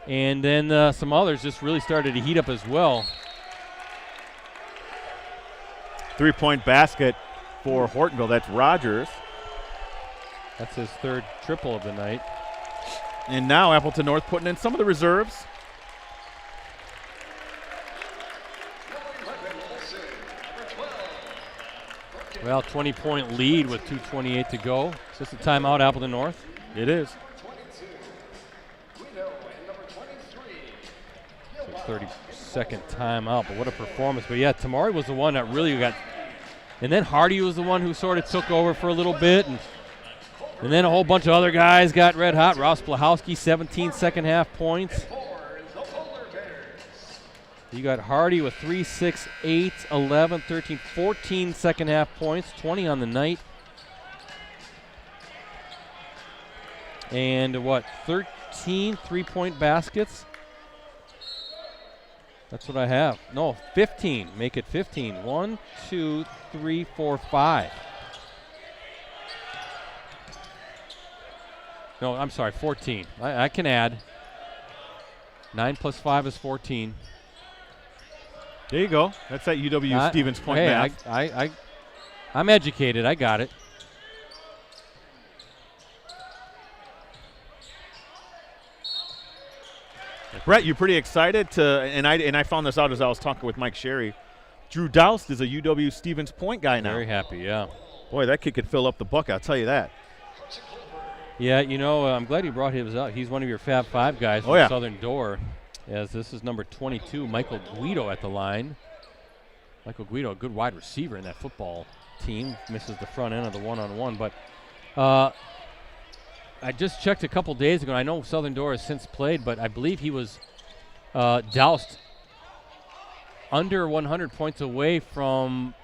S2: And then some others just really started to heat up as well.
S1: 3-point basket for Hortonville. That's Rogers.
S2: That's his 3rd triple of the night.
S1: And now Appleton North putting in some of the reserves.
S2: Well, 20-point lead with 2:28 to go. Is this a timeout, Appleton North?
S1: It is.
S2: 30-second timeout, but what a performance. But yeah, Tamari was the one that really got. And then Hardy was the one who sort of took over for a little bit. And then a whole bunch of other guys got red hot. Ross Blahowski, 17 second half points. You got Hardy with 3, 6, 8, 11, 13, 14 second half points, 20 on the night. And 13 3-point baskets? That's what I have. No, 15. Make it 15. 1, 2, 3, 4, 5. No, I'm sorry, 14. I can add. 9 plus 5 is 14.
S1: There you go. That's that UW Stevens Point math.
S2: I'm educated. I got it.
S1: Brett, you pretty excited to, and I found this out as I was talking with Mike Sherry. Drew Doust is a UW Stevens Point guy now.
S2: Very happy, yeah.
S1: Boy, that kid could fill up the bucket, I'll tell you that.
S2: Yeah, I'm glad you brought his up. He's one of your Fab Five guys from Southern Door, as this is number 22, Michael Guido at the line. Michael Guido, a good wide receiver in that football team. Misses the front end of the one-on-one, but I just checked a couple days ago. I know Southern Door has since played, but I believe he was doused under 100 points away from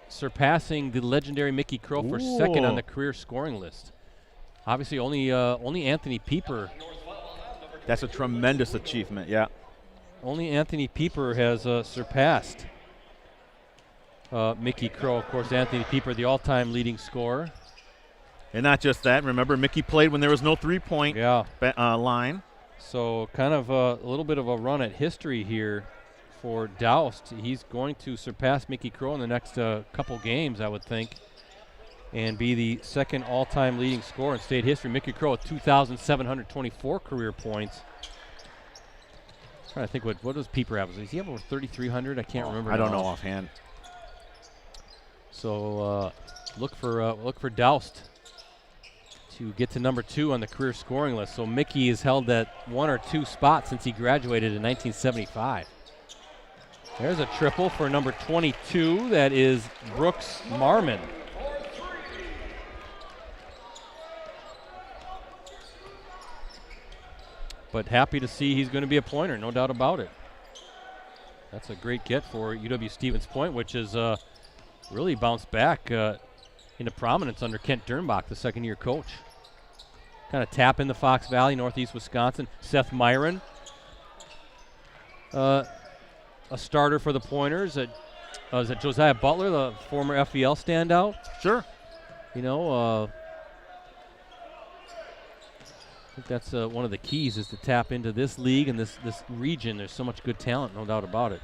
S2: surpassing the legendary Mickey Crow for second on the career scoring list. Obviously, only Anthony Pieper.
S1: That's a tremendous achievement, yeah.
S2: Only Anthony Pieper has surpassed Mickey Crow. Of course, Anthony Pieper, the all-time leading scorer.
S1: And not just that. Remember, Mickey played when there was no three-point line.
S2: So kind of a little bit of a run at history here for Doust. He's going to surpass Mickey Crow in the next couple games, I would think, and be the second all-time leading scorer in state history. Mickey Crow with 2,724 career points. I'm trying to think what does Pieper have? Does he have over 3,300? I can't remember.
S1: I don't know offhand.
S2: So look for Doust to get to number 2 on the career scoring list. So Mickey has held that 1 or 2 spot since he graduated in 1975. There's a triple for number 22. That is Brooks Marmon. but happy to see he's going to be a pointer, no doubt about it. That's a great get for UW-Stevens Point, which is really bounced back into prominence under Kent Dernbach, the second-year coach. Kind of tap into Fox Valley, Northeast Wisconsin. Seth Myron, a starter for the Pointers. Is it Josiah Butler, the former FEL standout?
S1: Sure.
S2: You know, I think that's one of the keys is to tap into this league and this region. There's so much good talent, no doubt about it.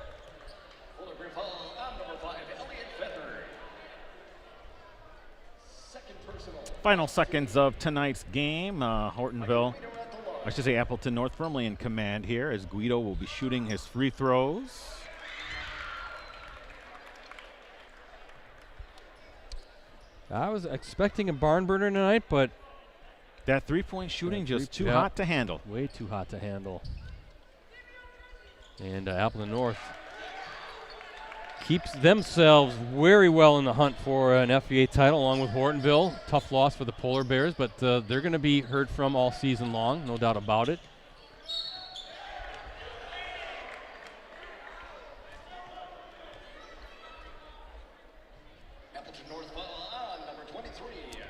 S1: Final seconds of tonight's game. Hortonville, I should say Appleton North firmly in command here as Guido will be shooting his free throws.
S2: I was expecting a barn burner tonight, but
S1: that three-point shooting just too hot to handle.
S2: Way too hot to handle. And Appleton North keeps themselves very well in the hunt for an FVA title along with Hortonville. Tough loss for the Polar Bears, but they're going to be heard from all season long, no doubt about it.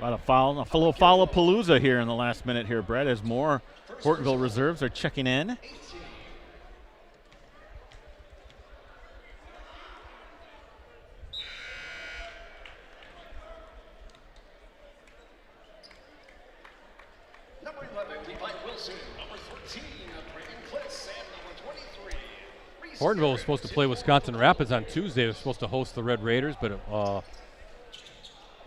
S1: A little foul-a-palooza here in the last minute here, Brett, as more Hortonville reserves are checking in.
S3: Number 11, Levi Wilson. Number 13, Brandon Cliss. And number 23,
S2: Hortonville was supposed to play Wisconsin Rapids on Tuesday. They were supposed to host the Red Raiders, but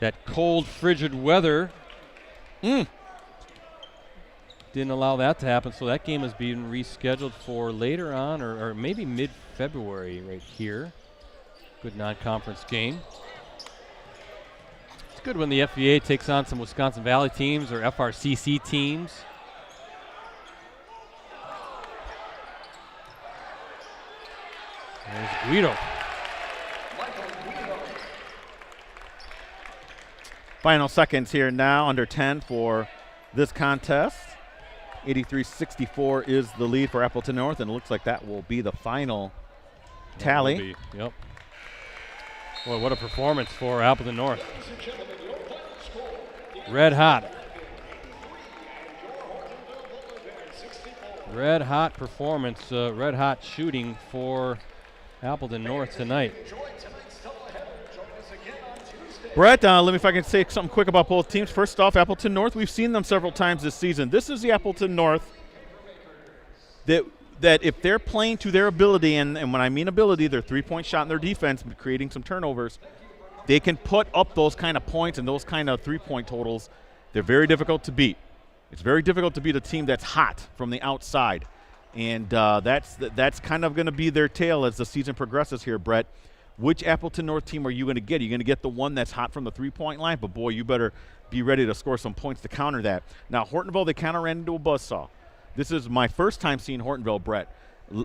S2: that cold, frigid weather didn't allow that to happen. So that game is being rescheduled for later on or maybe mid-February right here. Good non-conference game. It's good when the FVA takes on some Wisconsin Valley teams or FRCC teams. There's Guido.
S1: Final seconds here now, under 10 for this contest. 83-64 is the lead for Appleton North, and it looks like that will be the final tally.
S2: Yep. Boy, what a performance for Appleton North. Red hot. Red hot performance, red hot shooting for Appleton North tonight.
S1: Brett, let me if I can say something quick about both teams. First off, Appleton North, we've seen them several times this season. This is the Appleton North that if they're playing to their ability, and when I mean ability, their three-point shot and their defense, but creating some turnovers, they can put up those kind of points and those kind of three-point totals. They're very difficult to beat. It's very difficult to beat a team that's hot from the outside. And that's kind of going to be their tale as the season progresses here, Brett. Which Appleton North team are you going to get? Are you going to get the one that's hot from the three-point line? But, boy, you better be ready to score some points to counter that. Now, Hortonville, they kind of ran into a buzzsaw. This is my first time seeing Hortonville, Brett.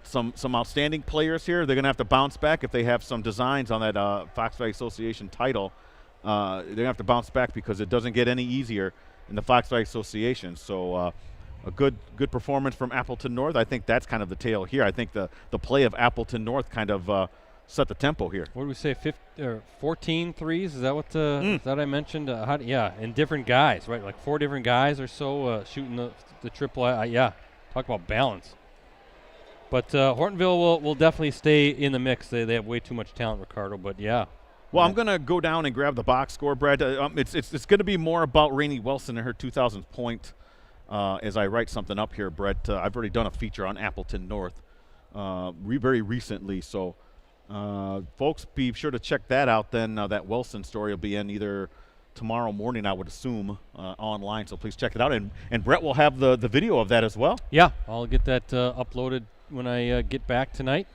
S1: Some outstanding players here. They're going to have to bounce back if they have some designs on that Fox Valley Association title. They're going to have to bounce back because it doesn't get any easier in the Fox Valley Association. So a good performance from Appleton North. I think that's kind of the tale here. I think the play of Appleton North kind of set the tempo here.
S2: What did we say, 14 threes? Is that what that I mentioned? Yeah, and different guys, right? Like 4 different guys or so shooting the triple. Yeah, talk about balance. But Hortonville will definitely stay in the mix. They have way too much talent, Ricardo, but yeah.
S1: Well, I'm going to go down and grab the box score, Brad. It's going to be more about Rainey Wilson and her 2,000th point as I write something up here, Brett. I've already done a feature on Appleton North very recently, so folks, be sure to check that out. Then that Wilson story will be in either tomorrow morning, I would assume, online, so please check it out. And Brett will have the video of that as well.
S2: Yeah, I'll get that uploaded when I get back tonight.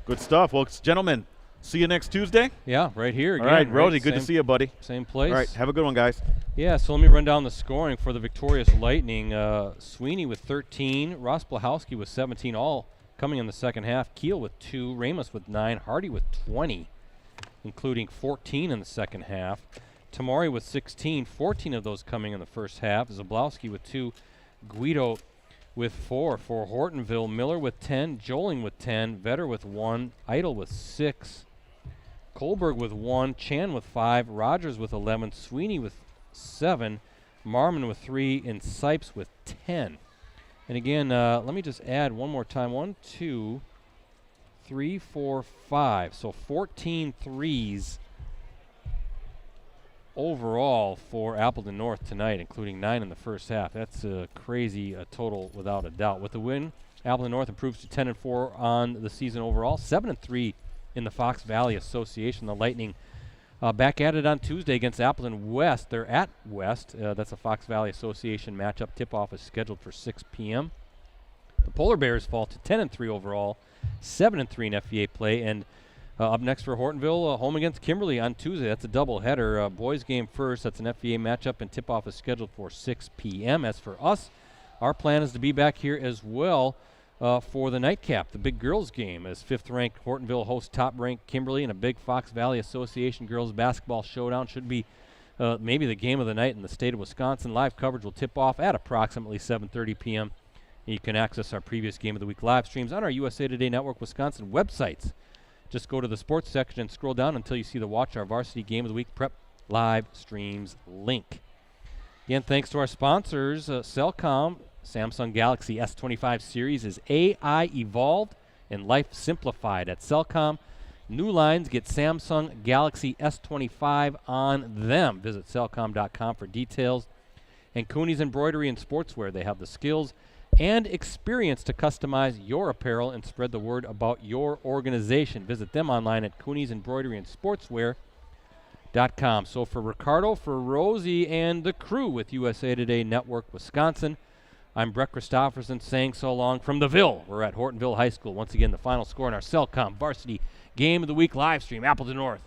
S1: Good stuff. Well, gentlemen, see you next Tuesday.
S2: Yeah, right here again.
S1: All right, Rosie, good to see you, buddy.
S2: Same place.
S1: All right, have a good one, guys.
S2: Yeah, so let me run down the scoring for the victorious Lightning. Sweeney with 13, Ross Blahowski with 17, all coming in the second half. Keel with 2, Ramos with 9, Hardy with 20, including 14 in the second half. Tamari with 16, 14 of those coming in the first half. Zablowski with 2, Guido with 4 for Hortonville. Miller with 10, Joling with 10, Vetter with 1, Idle with 6, Kohlberg with 1, Chan with 5, Rogers with 11, Sweeney with 7, Marmon with 3, and Sipes with 10. And again, let me just add one more time. 1, 2, 3, 4, 5. So 14 threes overall for Appleton North tonight, including 9 in the first half. That's a crazy total without a doubt. With the win, Appleton North improves to 10-4 on the season overall, 7-3 in the Fox Valley Association. The Lightning back at it on Tuesday against Appleton West. They're at West. That's a Fox Valley Association matchup. Tip-off is scheduled for 6 p.m. The Polar Bears fall to 10-3 overall, 7-3 in FVA play, and up next for Hortonville, home against Kimberly on Tuesday. That's a doubleheader. Boys game first. That's an FVA matchup, and tip-off is scheduled for 6 p.m. As for us, our plan is to be back here as well for the nightcap, the big girls game, as 5th-ranked Hortonville hosts top-ranked Kimberly in a big Fox Valley Association girls basketball showdown. Should be maybe the game of the night in the state of Wisconsin. Live coverage will tip off at approximately 7:30 p.m. You can access our previous Game of the Week live streams on our USA Today Network Wisconsin websites. Just go to the sports section and scroll down until you see the Watch Our Varsity Game of the Week Prep live streams link. Again, thanks to our sponsors, Cellcom. Samsung Galaxy S25 series is AI evolved and life simplified. At Cellcom, new lines get Samsung Galaxy S25 on them. Visit cellcom.com for details. And Cooney's Embroidery and Sportswear. They have the skills and experience to customize your apparel and spread the word about your organization. Visit them online at Cooney's Embroidery and Sportswear.com. So for Ricardo, for Rosie, and the crew with USA Today Network Wisconsin, I'm Brett Christopherson saying so long from the Ville. We're at Hortonville High School. Once again, the final score in our Cellcom Varsity Game of the Week live stream. Appleton North